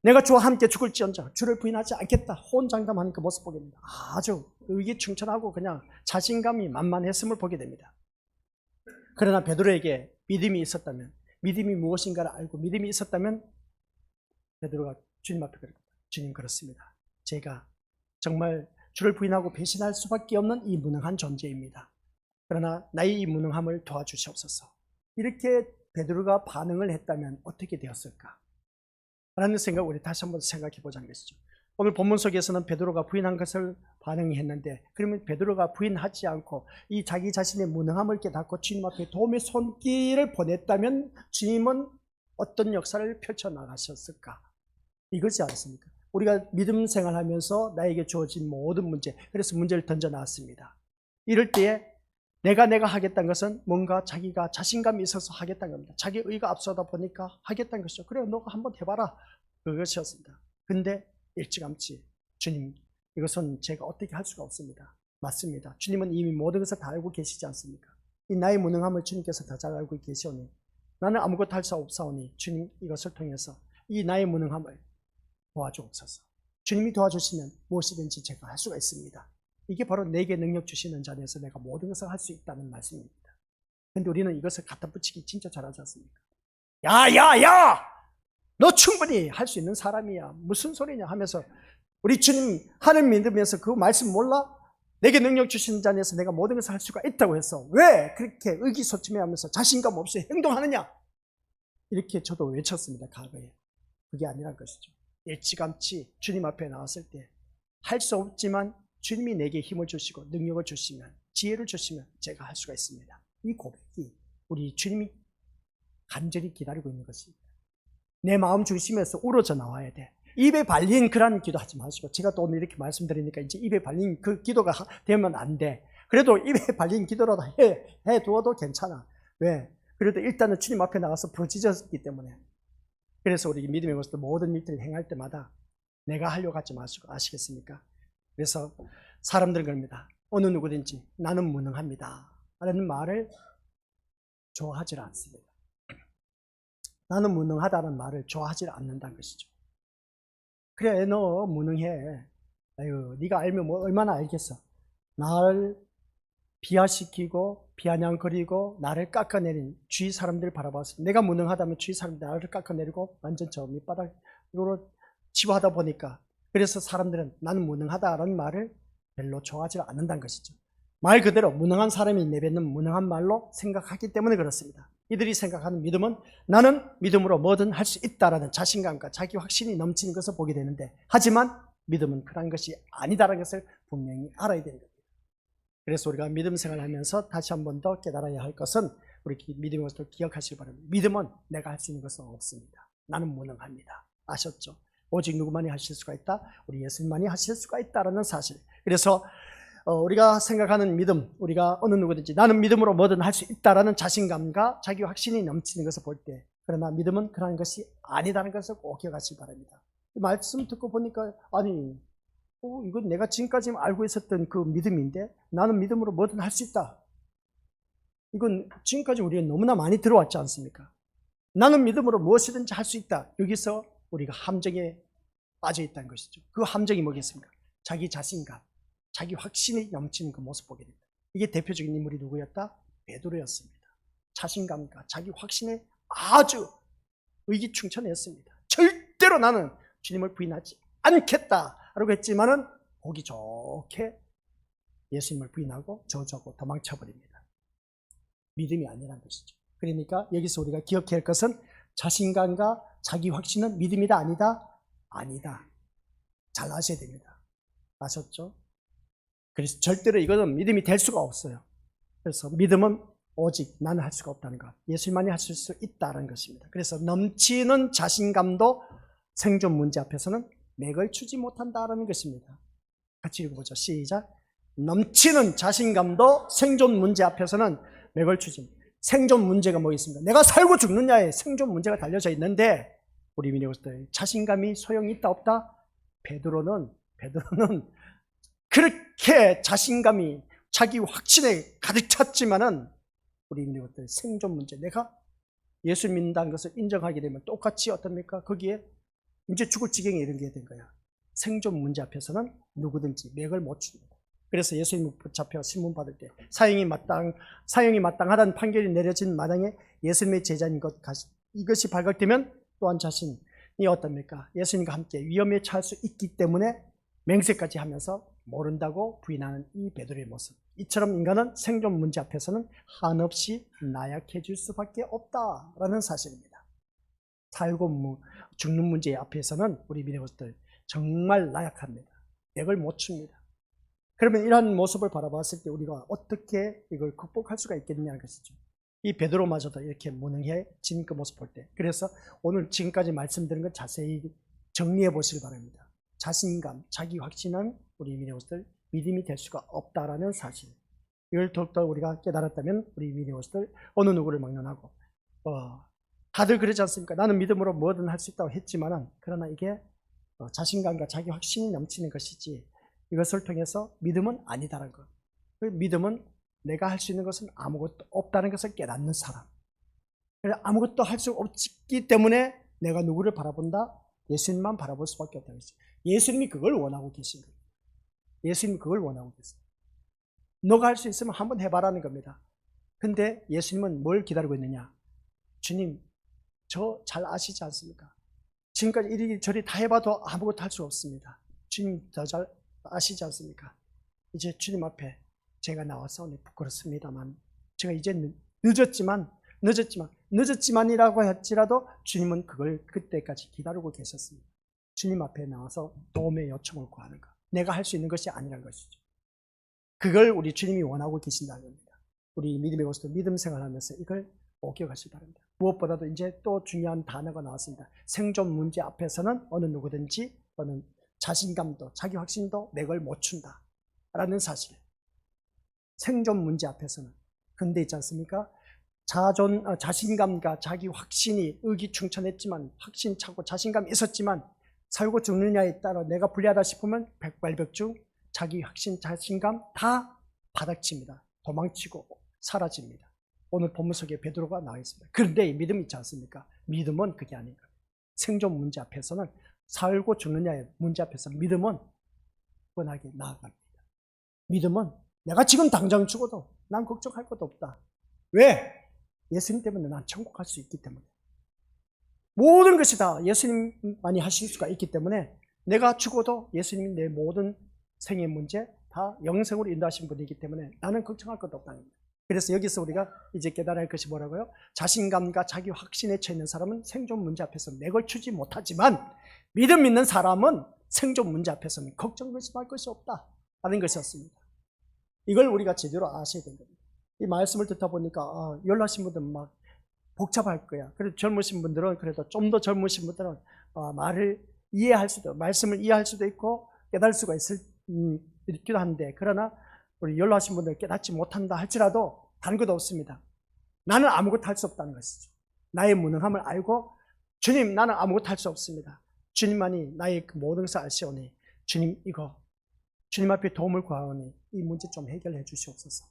내가 주와 함께 죽을지언정 주를 부인하지 않겠다. 호언장담하는 그 모습 보게 됩니다. 아주 의기충천하고 그냥 자신감이 만만했음을 보게 됩니다. 그러나 베드로에게 믿음이 있었다면, 믿음이 무엇인가를 알고 믿음이 있었다면 베드로가 주님 앞에 그랬다. 주님 그렇습니다. 제가 정말 주를 부인하고 배신할 수밖에 없는 이 무능한 존재입니다. 그러나 나의 이 무능함을 도와주시옵소서. 이렇게 베드로가 반응을 했다면 어떻게 되었을까? 라는 생각을 우리 다시 한번 생각해 보자는 것이죠. 오늘 본문 속에서는 베드로가 부인한 것을 반응했는데 그러면 베드로가 부인하지 않고 이 자기 자신의 무능함을 깨닫고 주님 앞에 도움의 손길을 보냈다면 주님은 어떤 역사를 펼쳐나가셨을까? 이거지 않습니까? 우리가 믿음 생활하면서 나에게 주어진 모든 문제, 그래서 문제를 던져놨습니다. 이럴 때에 내가 하겠다는 것은 뭔가 자기가 자신감이 있어서 하겠다는 겁니다. 자기 의가 앞서다 보니까 하겠다는 것이죠. 그래, 너가 한번 해봐라. 그것이었습니다. 근데 일찌감치 주님, 이것은 제가 어떻게 할 수가 없습니다. 맞습니다. 주님은 이미 모든 것을 다 알고 계시지 않습니까? 이 나의 무능함을 주님께서 다 잘 알고 계시오니 나는 아무것도 할 수 없사오니 주님 이것을 통해서 이 나의 무능함을 도와주옵소서. 주님이 도와주시면 무엇이든지 제가 할 수가 있습니다. 이게 바로 내게 능력 주시는 자리에서 내가 모든 것을 할 수 있다는 말씀입니다. 그런데 우리는 이것을 갖다 붙이기 진짜 잘하지 않습니까? 야! 너 충분히 할 수 있는 사람이야. 무슨 소리냐 하면서 우리 주님 하늘 믿으면서 그 말씀 몰라? 내게 능력 주신 자 안에서 내가 모든 것을 할 수가 있다고 해서 왜 그렇게 의기소침해하면서 자신감 없이 행동하느냐? 이렇게 저도 외쳤습니다. 과거에. 그게 아니란 것이죠. 일찌감치 주님 앞에 나왔을 때 할 수 없지만 주님이 내게 힘을 주시고 능력을 주시면, 지혜를 주시면 제가 할 수가 있습니다. 이 고백이 우리 주님이 간절히 기다리고 있는 것입니다. 내 마음 중심에서 우러져 나와야 돼. 입에 발린 그런 기도 하지 마시고, 제가 또 오늘 이렇게 말씀드리니까 이제 입에 발린 그 기도가 되면 안 돼. 그래도 입에 발린 기도라도 해 두어도 괜찮아. 왜? 그래도 일단은 주님 앞에 나가서 부르짖었기 때문에. 그래서 우리 믿음의 모습도 모든 일들을 행할 때마다 내가 하려고 하지 마시고, 아시겠습니까? 그래서 사람들은 그럽니다. 어느 누구든지 나는 무능합니다 라는 말을 좋아하지 않습니다. 나는 무능하다는 말을 좋아하지 않는다는 것이죠. 그래, 너 무능해. 아유, 네가 알면 뭐 얼마나 알겠어. 나를 비하시키고 비아냥거리고 나를 깎아내린 주위 사람들을 바라봤습니다. 내가 무능하다면 주위 사람들이 나를 깎아내리고 완전 저 밑바닥으로 치부하다 보니까, 그래서 사람들은 나는 무능하다라는 말을 별로 좋아하지 않는다는 것이죠. 말 그대로 무능한 사람이 내뱉는 무능한 말로 생각하기 때문에 그렇습니다. 이들이 생각하는 믿음은 나는 믿음으로 뭐든 할 수 있다라는 자신감과 자기 확신이 넘치는 것을 보게 되는데, 하지만 믿음은 그런 것이 아니다라는 것을 분명히 알아야 되는 겁니다. 그래서 우리가 믿음 생활을 하면서 다시 한 번 더 깨달아야 할 것은, 우리 믿음의 것을 기억하시기 바랍니다. 믿음은 내가 할 수 있는 것은 없습니다. 나는 무능합니다. 아셨죠? 오직 누구만이 하실 수가 있다? 우리 예수님만이 하실 수가 있다라는 사실. 그래서 우리가 생각하는 믿음, 우리가 어느 누구든지 나는 믿음으로 뭐든 할 수 있다라는 자신감과 자기 확신이 넘치는 것을 볼 때, 그러나 믿음은 그런 것이 아니다는 것을 꼭 기억하시기 바랍니다. 이 말씀 듣고 보니까, 아니, 이건 내가 지금까지 알고 있었던 그 믿음인데, 나는 믿음으로 뭐든 할 수 있다. 이건 지금까지 우리가 너무나 많이 들어왔지 않습니까? 나는 믿음으로 무엇이든지 할 수 있다. 여기서 우리가 함정에 빠져 있다는 것이죠. 그 함정이 뭐겠습니까? 자기 자신감, 자기 확신이 넘치는 그 모습 보게 됩니다. 이게 대표적인 인물이 누구였다? 베드로였습니다. 자신감과 자기 확신에 아주 의기충천했습니다. 절대로 나는 주님을 부인하지 않겠다라고 했지만은 보기 좋게 예수님을 부인하고 저주하고 도망쳐버립니다. 믿음이 아니라는 것이죠. 그러니까 여기서 우리가 기억해야 할 것은, 자신감과 자기 확신은 믿음이다 아니다? 아니다. 잘 아셔야 됩니다. 아셨죠? 그래서 절대로 이것은 믿음이 될 수가 없어요. 그래서 믿음은 오직 나는 할 수가 없다는 것, 예수님만이 하실 수 있다는 것입니다. 그래서 넘치는 자신감도 생존 문제 앞에서는 맥을 추지 못한다는 것입니다. 같이 읽어보죠. 시작. 넘치는 자신감도 생존 문제 앞에서는 맥을 추지 못한다. 생존 문제가 뭐 있습니까? 내가 살고 죽느냐에 생존 문제가 달려져 있는데, 우리 믿음의 자신감이 소용이 있다 없다? 베드로는 그렇게 자신감이 자기 확신에 가득 찼지만은, 우리 믿음의 생존 문제, 내가 예수 믿는다는 것을 인정하게 되면 똑같이 어떻습니까? 거기에 이제 죽을 지경에 이르게 된 거야. 생존 문제 앞에서는 누구든지 맥을 못 춥니다. 그래서 예수님 붙잡혀 신문 받을 때 사형이 마땅하다는 판결이 내려진 마당에 예수님의 제자인 것, 이것이 발각되면 또한 자신이 어떻습니까? 예수님과 함께 위험에 처할 수 있기 때문에 맹세까지 하면서 모른다고 부인하는 이 베드로의 모습. 이처럼 인간은 생존 문제 앞에서는 한없이 나약해질 수밖에 없다라는 사실입니다. 살고 죽는 문제 앞에서는 우리 믿음의 것들 정말 나약합니다. 맥을 못 춥니다. 그러면 이러한 모습을 바라봤을 때 우리가 어떻게 이걸 극복할 수가 있겠냐는 것이죠. 이 베드로마저도 이렇게 무능해진 그 모습 볼 때, 그래서 오늘 지금까지 말씀드린 것 자세히 정리해 보시기 바랍니다. 자신감, 자기 확신은 우리 믿음이 될 수가 없다라는 사실. 이걸 더욱더 우리가 깨달았다면 우리 믿음의 것들 어느 누구를 막론하고, 다들 그러지 않습니까? 나는 믿음으로 뭐든 할 수 있다고 했지만은, 그러나 이게 자신감과 자기 확신이 넘치는 것이지, 이것을 통해서 믿음은 아니다라는 것. 믿음은 내가 할 수 있는 것은 아무것도 없다는 것을 깨닫는 사람. 아무것도 할 수 없기 때문에 내가 누구를 바라본다? 예수님만 바라볼 수밖에 없다는 것이죠. 예수님이 그걸 원하고 계신 거예요. 예수님이 그걸 원하고 계세요. 너가 할 수 있으면 한번 해봐라는 겁니다. 근데 예수님은 뭘 기다리고 있느냐? 주님, 저 잘 아시지 않습니까? 지금까지 이리저리 다 해봐도 아무것도 할 수 없습니다. 주님 더 잘 아시지 않습니까? 이제 주님 앞에 제가 나와서 부끄럽습니다만, 제가 이제 늦었지만이라고 할지라도 주님은 그걸 그때까지 기다리고 계셨습니다. 주님 앞에 나와서 도움의 요청을 구하는 것. 내가 할 수 있는 것이 아니라는 것이죠. 그걸 우리 주님이 원하고 계신다는 겁니다. 우리 믿음의 것도 믿음 생활하면서 이걸 꼭 기억하시기 바랍니다. 무엇보다도 이제 또 중요한 단어가 나왔습니다. 생존 문제 앞에서는 어느 누구든지 어느 자신감도 자기 확신도 내걸 못 준다 라는 사실. 생존 문제 앞에서는. 근데 있지 않습니까? 자신감과 자기 확신이 의기충천했지만, 확신 차고 자신감이 있었지만 살고 죽느냐에 따라 내가 불리하다 싶으면 백발백중 자기 확신, 자신감 다 바닥칩니다. 도망치고 사라집니다. 오늘 본문 속에 베드로가 나와 있습니다. 그런데 이 믿음이 있지 않습니까? 믿음은 그게 아닌가. 생존 문제 앞에서는, 살고 죽느냐의 문제 앞에서 믿음은 뻔하게 나아갑니다. 믿음은 내가 지금 당장 죽어도 난 걱정할 것도 없다. 왜? 예수님 때문에 난 천국 갈 수 있기 때문에. 모든 것이 다 예수님만이 하실 수가 있기 때문에 내가 죽어도 예수님이 내 모든 생의 문제 다 영생으로 인도하신 분이기 때문에 나는 걱정할 것도 없다는 겁니다. 그래서 여기서 우리가 이제 깨달아야 할 것이 뭐라고요? 자신감과 자기 확신에 처해 있는 사람은 생존 문제 앞에서 내걸 추지 못하지만, 믿음 있는 사람은 생존 문제 앞에서는 걱정 의심할 것이 없다라는 것이었습니다. 이걸 우리가 제대로 아셔야 됩니다. 이 말씀을 듣다 보니까 연로하신 분들은 막 복잡할 거야. 그래도 젊으신 분들은, 그래도 좀 더 젊으신 분들은 말을 이해할 수도, 말씀을 이해할 수도 있고 깨달을 수가 있기도 한데, 그러나 우리 연로하신 분들 깨닫지 못한다 할지라도 다른 것도 없습니다. 나는 아무것도 할 수 없다는 것이죠. 나의 무능함을 알고, 주님 나는 아무것도 할 수 없습니다. 주님만이 나의 모든 것을 아시오니 주님 주님 앞에 도움을 구하오니 이 문제 좀 해결해 주시옵소서.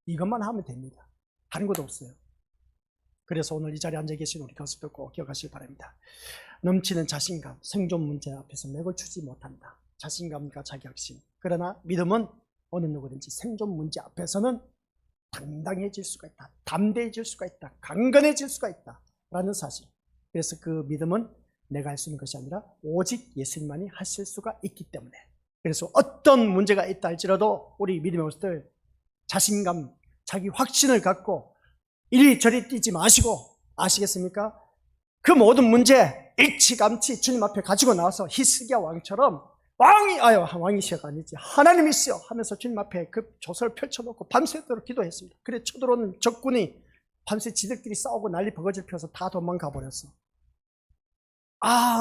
이것만 하면 됩니다. 다른 것도 없어요. 그래서 오늘 이 자리에 앉아 계신 우리 가족들 꼭 기억하시기 바랍니다. 넘치는 자신감, 생존 문제 앞에서 맥을 추지 못한다. 자신감과 자기 확신. 그러나 믿음은 어느 누구든지 생존 문제 앞에서는 당당해질 수가 있다. 담대해질 수가 있다. 강건해질 수가 있다. 라는 사실. 그래서 그 믿음은 내가 할 수 있는 것이 아니라 오직 예수님만이 하실 수가 있기 때문에. 그래서 어떤 문제가 있다 할지라도 우리 믿음의 것들 자신감, 자기 확신을 갖고 이리저리 뛰지 마시고, 아시겠습니까? 그 모든 문제 일찌감치 주님 앞에 가지고 나와서 히스기야 왕처럼 왕이시여가 아니지, 하나님이시여 하면서 주님 앞에 그 조서를 펼쳐놓고 밤새도록 기도했습니다. 그래 쳐들어오는 적군이 밤새 지들끼리 싸우고 난리 버거질 펴서 다 도망가 버렸어.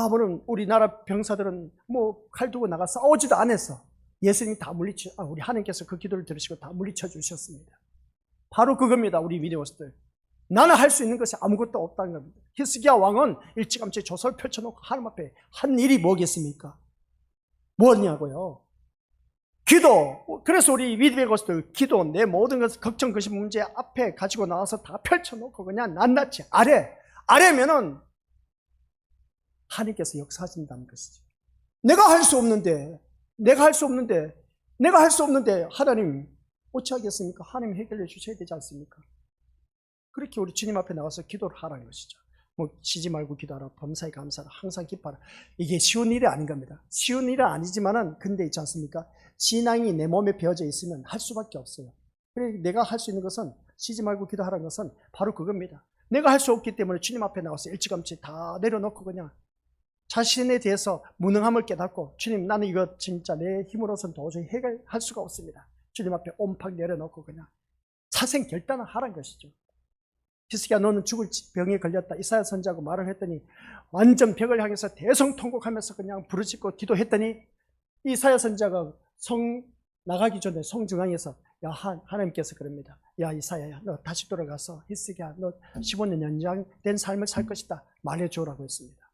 물론 우리나라 병사들은 칼 두고 나가 싸우지도 않았어. 예수님이 다 우리 하나님께서 그 기도를 들으시고 다 물리쳐 주셨습니다. 바로 그겁니다. 우리 믿음들. 나는 할 수 있는 것이 아무것도 없다는 겁니다. 히스기야 왕은 일찌감치 조서를 펼쳐놓고 하나님 앞에 한 일이 뭐겠습니까? 뭐냐고요? 기도. 그래서 우리 믿음의 것들, 기도, 내 모든 것을 걱정, 것이 문제 앞에 가지고 나와서 다 펼쳐놓고 그냥 낱낱이 아래면은 하나님께서 역사하신다는 것이죠. 내가 할 수 없는데 하나님 어찌하겠습니까? 하나님 해결해 주셔야 되지 않습니까? 그렇게 우리 주님 앞에 나와서 기도를 하라는 것이죠. 쉬지 말고 기도하라, 범사에 감사하라, 항상 기뻐하라. 이게 쉬운 일이 아닌 겁니다. 쉬운 일은 아니지만은 근데 있지 않습니까? 신앙이 내 몸에 배어져 있으면 할 수밖에 없어요. 그래 내가 할 수 있는 것은, 쉬지 말고 기도하라는 것은 바로 그겁니다. 내가 할 수 없기 때문에 주님 앞에 나와서 일찌감치 다 내려놓고 그냥 자신에 대해서 무능함을 깨닫고, 주님 나는 이거 진짜 내 힘으로서는 도저히 해결할 수가 없습니다. 주님 앞에 온팍 내려놓고 그냥 사생 결단을 하라는 것이죠. 히스기야 너는 죽을 병에 걸렸다, 이사야 선지자하고 말을 했더니 완전 벽을 향해서 대성통곡하면서 그냥 부르짖고 기도했더니 이사야 선지자가 성 나가기 전에 성 중앙에서 하나님께서 그럽니다. 야 이사야야, 너 다시 돌아가서 히스기야 너 15년 연장된 삶을 살 것이다 말해주라고 했습니다.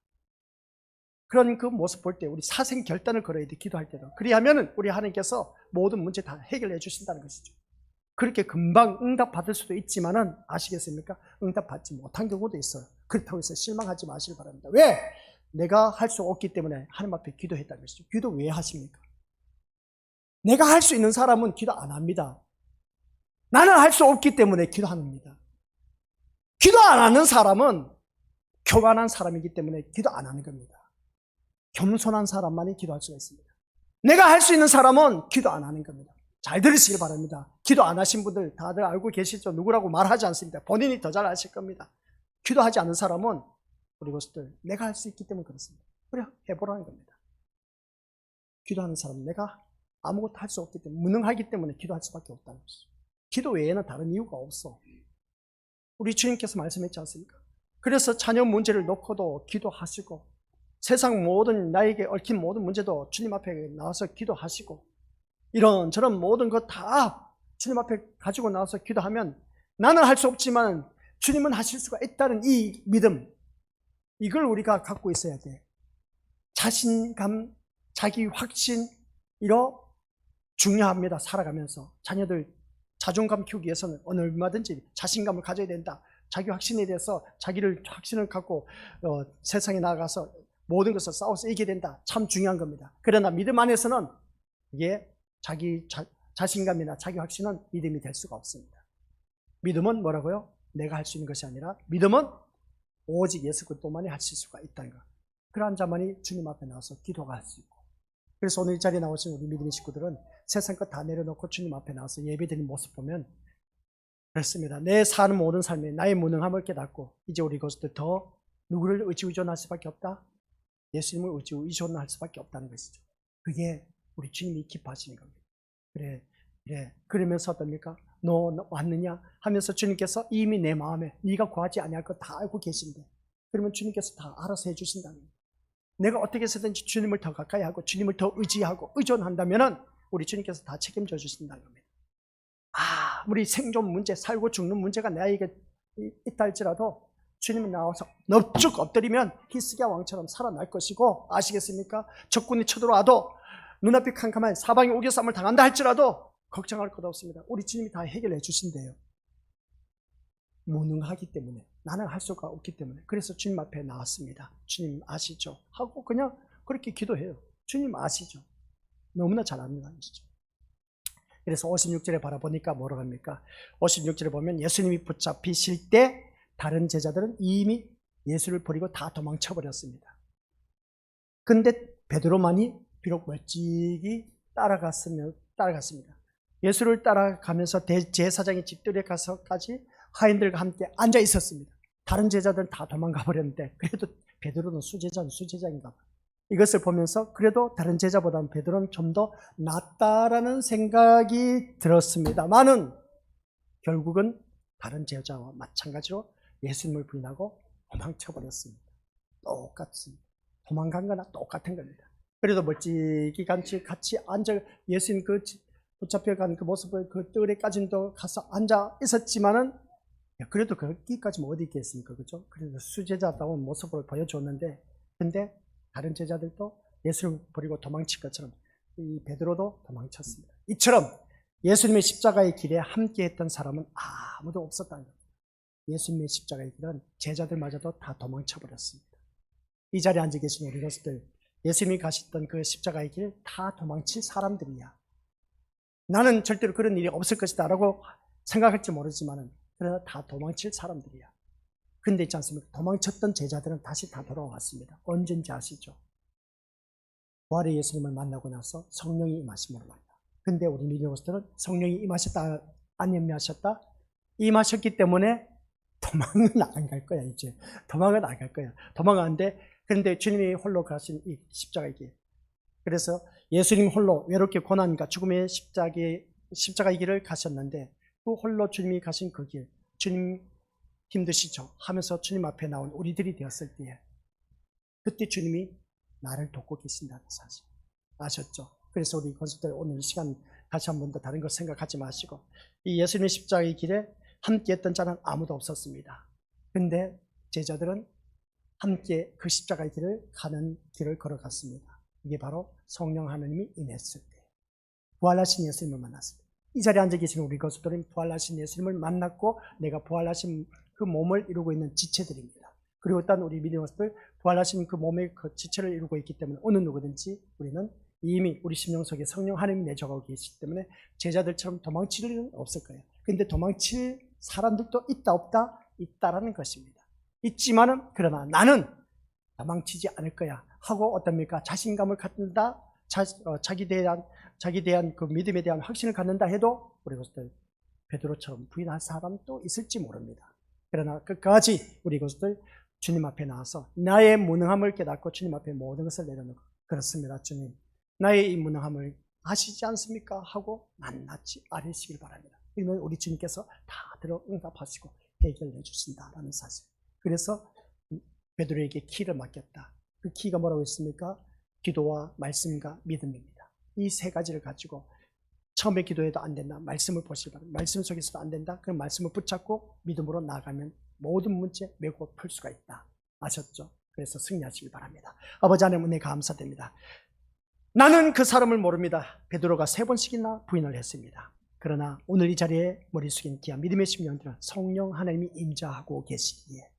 그런 그 모습 볼 때 우리 사생 결단을 걸어야 돼. 기도할 때도. 그리하면 우리 하나님께서 모든 문제 다 해결해 주신다는 것이죠. 그렇게 금방 응답 받을 수도 있지만은 아시겠습니까? 응답 받지 못한 경우도 있어요. 그렇다고 해서 실망하지 마시기 바랍니다. 왜? 내가 할 수 없기 때문에 하나님 앞에 기도했다는 것이죠. 기도 왜 하십니까? 내가 할 수 있는 사람은 기도 안 합니다. 나는 할 수 없기 때문에 기도합니다. 기도 안 하는 사람은 교만한 사람이기 때문에 기도 안 하는 겁니다. 겸손한 사람만이 기도할 수가 있습니다. 내가 할 수 있는 사람은 기도 안 하는 겁니다. 잘 들으시길 바랍니다. 기도 안 하신 분들 다들 알고 계시죠? 누구라고 말하지 않습니다. 본인이 더 잘 아실 겁니다. 기도하지 않은 사람은 우리 것들 내가 할 수 있기 때문에 그렇습니다. 그래 해보라는 겁니다. 기도하는 사람은 내가 아무것도 할 수 없기 때문에 무능하기 때문에 기도할 수밖에 없다는 것이죠. 기도 외에는 다른 이유가 없어. 우리 주님께서 말씀했지 않습니까? 그래서 자녀 문제를 놓고도 기도하시고 세상 모든 나에게 얽힌 모든 문제도 주님 앞에 나와서 기도하시고 이런저런 모든 것 다 주님 앞에 가지고 나와서 기도하면 나는 할 수 없지만 주님은 하실 수가 있다는 이 믿음, 이걸 우리가 갖고 있어야 돼. 자신감, 자기 확신, 이거 중요합니다. 살아가면서 자녀들 자존감 키우기 위해서는 얼마든지 자신감을 가져야 된다. 자기 확신에 대해서 자기를 확신을 갖고 세상에 나가서 모든 것을 싸워서 이기게 된다. 참 중요한 겁니다. 그러나 믿음 안에서는 이게 자기 자신감이나 자기 확신은 믿음이 될 수가 없습니다. 믿음은 뭐라고요? 내가 할 수 있는 것이 아니라 믿음은 오직 예수 그리스도만이 하실 수가 있다는 것. 그러한 자만이 주님 앞에 나와서 기도가 할 수 있고, 그래서 오늘 이 자리에 나오신 우리 믿음의 식구들은 세상 것 다 내려놓고 주님 앞에 나와서 예배드리는 모습 보면 그렇습니다. 내 사는 모든 삶에 나의 무능함을 깨닫고 이제 우리 것들 더 누구를 의지의존할 수밖에 없다? 예수님을 의지의존할 수밖에 없다는 것이죠. 그게 우리 주님이 기뻐하시는 겁니다. 그래. 그러면서 어떻습니까? 너 왔느냐? 하면서 주님께서 이미 내 마음에 네가 구하지 아니할 것 다 알고 계신데, 그러면 주님께서 다 알아서 해주신다는 거예요. 내가 어떻게 해서든지 주님을 더 가까이 하고 주님을 더 의지하고 의존한다면은 우리 주님께서 다 책임져 주신다는 겁니다. 우리 생존 문제, 살고 죽는 문제가 나에게 있다 할지라도 주님은 나와서 넙죽 엎드리면 히스기야 왕처럼 살아날 것이고, 아시겠습니까? 적군이 쳐들어와도 눈앞이 캄캄한 사방이 우겨쌈을 당한다 할지라도 걱정할 것 없습니다. 우리 주님이 다 해결해 주신대요. 무능하기 때문에, 나는 할 수가 없기 때문에. 그래서 주님 앞에 나왔습니다. 주님 아시죠? 하고 그냥 그렇게 기도해요. 주님 아시죠? 너무나 잘 아는 것이죠. 그래서 56절에 바라보니까 뭐라고 합니까? 56절에 보면 예수님이 붙잡히실 때 다른 제자들은 이미 예수를 버리고 다 도망쳐버렸습니다. 근데 베드로만이 비록 멀찍이 따라갔습니다. 예수를 따라가면서 대제사장의 집들에 가서까지 하인들과 함께 앉아 있었습니다. 다른 제자들은 다 도망가 버렸는데 그래도 베드로는 수제자인가 봐. 이것을 보면서 그래도 다른 제자보다는 베드로는 좀 더 낫다라는 생각이 들었습니다만은 결국은 다른 제자와 마찬가지로 예수님을 부인하고 도망쳐버렸습니다. 똑같습니다. 도망간 거나 똑같은 겁니다. 그래도 멀찍이 같이 앉아 예수님 그 붙잡혀간 그 모습을 그 뜰에까지도 가서 앉아 있었지만은 그래도 거기까지 어디 있겠습니까? 그죠? 그래서 수제자다운 모습을 보여줬는데, 근데 다른 제자들도 예수를 버리고 도망칠 것처럼 이 베드로도 도망쳤습니다. 이처럼 예수님의 십자가의 길에 함께 했던 사람은 아무도 없었다는 겁니다. 예수님의 십자가의 길은 제자들마저도 다 도망쳐버렸습니다. 이 자리에 앉아 계신 우리 것들, 예수님이 가셨던 그 십자가의 길 다 도망칠 사람들이야. 나는 절대로 그런 일이 없을 것이다 라고 생각할지 모르지만 그러나 다 도망칠 사람들이야. 근데 있지 않습니까? 도망쳤던 제자들은 다시 다 돌아왔습니다. 언젠지 아시죠? 부활의 예수님을 만나고 나서 성령이 임하심으로 말이야. 근데 우리 믿음으로서는 성령이 임하셨다 안 임하셨다? 임하셨기 때문에 도망은 안 갈 거야. 이제 도망은 안 갈 거야. 도망하는데, 그런데 주님이 홀로 가신 이 십자가의 길, 그래서 예수님 홀로 외롭게 고난과 죽음의 십자가의 길을 가셨는데 그 홀로 주님이 가신 그 길, 주님 힘드시죠? 하면서 주님 앞에 나온 우리들이 되었을 때에 그때 주님이 나를 돕고 계신다는 사실 아셨죠? 그래서 우리 건설들 오늘 이 시간 다시 한 번 더 다른 것 생각하지 마시고, 이 예수님의 십자가의 길에 함께 했던 자는 아무도 없었습니다. 근데 제자들은 함께 그 십자가의 길을 가는 길을 걸어갔습니다. 이게 바로 성령 하나님이 임했을 때 부활하신 예수님을 만났습니다. 이 자리에 앉아 계시는 우리 것들은 부활하신 예수님을 만났고 내가 부활하신 그 몸을 이루고 있는 지체들입니다. 그리고 일단 우리 믿음의 것들 부활하신 그 몸의 그 지체를 이루고 있기 때문에 어느 누구든지 우리는 이미 우리 심령 속에 성령 하나님이 내적하고 계시기 때문에 제자들처럼 도망칠 일은 없을 거예요. 근데 도망칠 사람들도 있다 없다? 있다라는 것입니다. 있지만은 그러나 나는 도망치지 않을 거야 하고 어떻습니까? 자신감을 갖는다, 자기에 대한 자기에 대한 그 믿음에 대한 확신을 갖는다 해도 우리 것들 베드로처럼 부인할 사람도 있을지 모릅니다. 그러나 끝까지 우리 것들 주님 앞에 나와서 나의 무능함을 깨닫고 주님 앞에 모든 것을 내려놓고, 그렇습니다 주님, 나의 이 무능함을 아시지 않습니까? 하고 낱낱이 아뢰시길 바랍니다. 이는 우리 주님께서 다 들어 응답하시고 해결해 주신다라는 사실. 그래서 베드로에게 키를 맡겼다. 그 키가 뭐라고 했습니까? 기도와 말씀과 믿음입니다. 이 세 가지를 가지고 처음에 기도해도 안 된다, 말씀을 보시기 바랍니다. 말씀 속에서도 안 된다, 그럼 말씀을 붙잡고 믿음으로 나아가면 모든 문제 메고 풀 수가 있다. 아셨죠? 그래서 승리하시길 바랍니다. 아버지 하나님 은혜 감사드립니다. 나는 그 사람을 모릅니다. 베드로가 3번씩이나 부인을 했습니다. 그러나 오늘 이 자리에 머리 숙인 귀한 믿음의 심령들은 성령 하나님이 임재하고 계시기에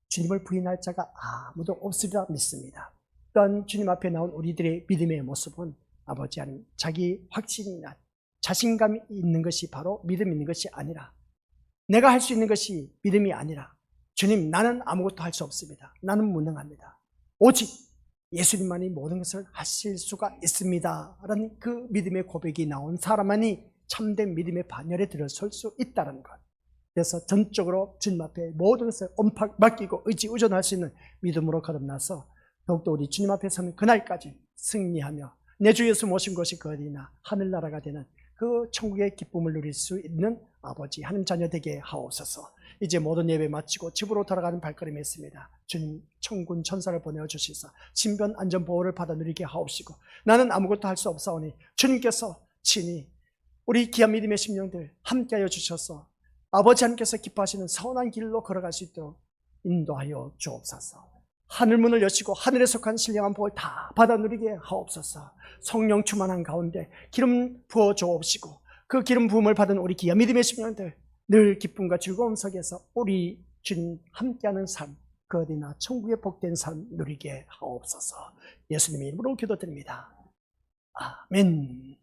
주님을 부인할 자가 아무도 없으리라 믿습니다. 또한 주님 앞에 나온 우리들의 믿음의 모습은 아버지 하나님, 자기 확신이나 자신감이 있는 것이 바로 믿음이 있는 것이 아니라, 내가 할 수 있는 것이 믿음이 아니라, 주님 나는 아무것도 할 수 없습니다. 나는 무능합니다. 오직 예수님만이 모든 것을 하실 수가 있습니다 라는 그 믿음의 고백이 나온 사람만이 참된 믿음의 반열에 들어설 수 있다는 것. 그래서 전적으로 주님 앞에 모든 것을 온팍 맡기고 의지의존할 수 있는 믿음으로 거듭나서 더욱더 우리 주님 앞에 서는 그날까지 승리하며 내 주 예수 모신 것이 그 어디나 하늘나라가 되는 그 천국의 기쁨을 누릴 수 있는 아버지 하나님 자녀 되게 하옵소서. 이제 모든 예배 마치고 집으로 돌아가는 발걸음이 있습니다. 주님 천군 천사를 보내어 주시사 신변 안전 보호를 받아 누리게 하옵시고, 나는 아무것도 할 수 없사오니 주님께서 친히 우리 귀한 믿음의 심령들 함께하여 주셔서 아버지 하나님께서 기뻐하시는 선한 길로 걸어갈 수 있도록 인도하여 주옵소서. 하늘문을 여시고 하늘에 속한 신령한 복을 다 받아 누리게 하옵소서. 성령 충만한 가운데 기름 부어 주옵시고, 그 기름 부음을 받은 우리 귀한 믿음의 심령들 늘 기쁨과 즐거움 속에서 우리 주님 함께하는 삶, 그 어디나 천국의 복된 삶 누리게 하옵소서. 예수님의 이름으로 기도드립니다. 아멘.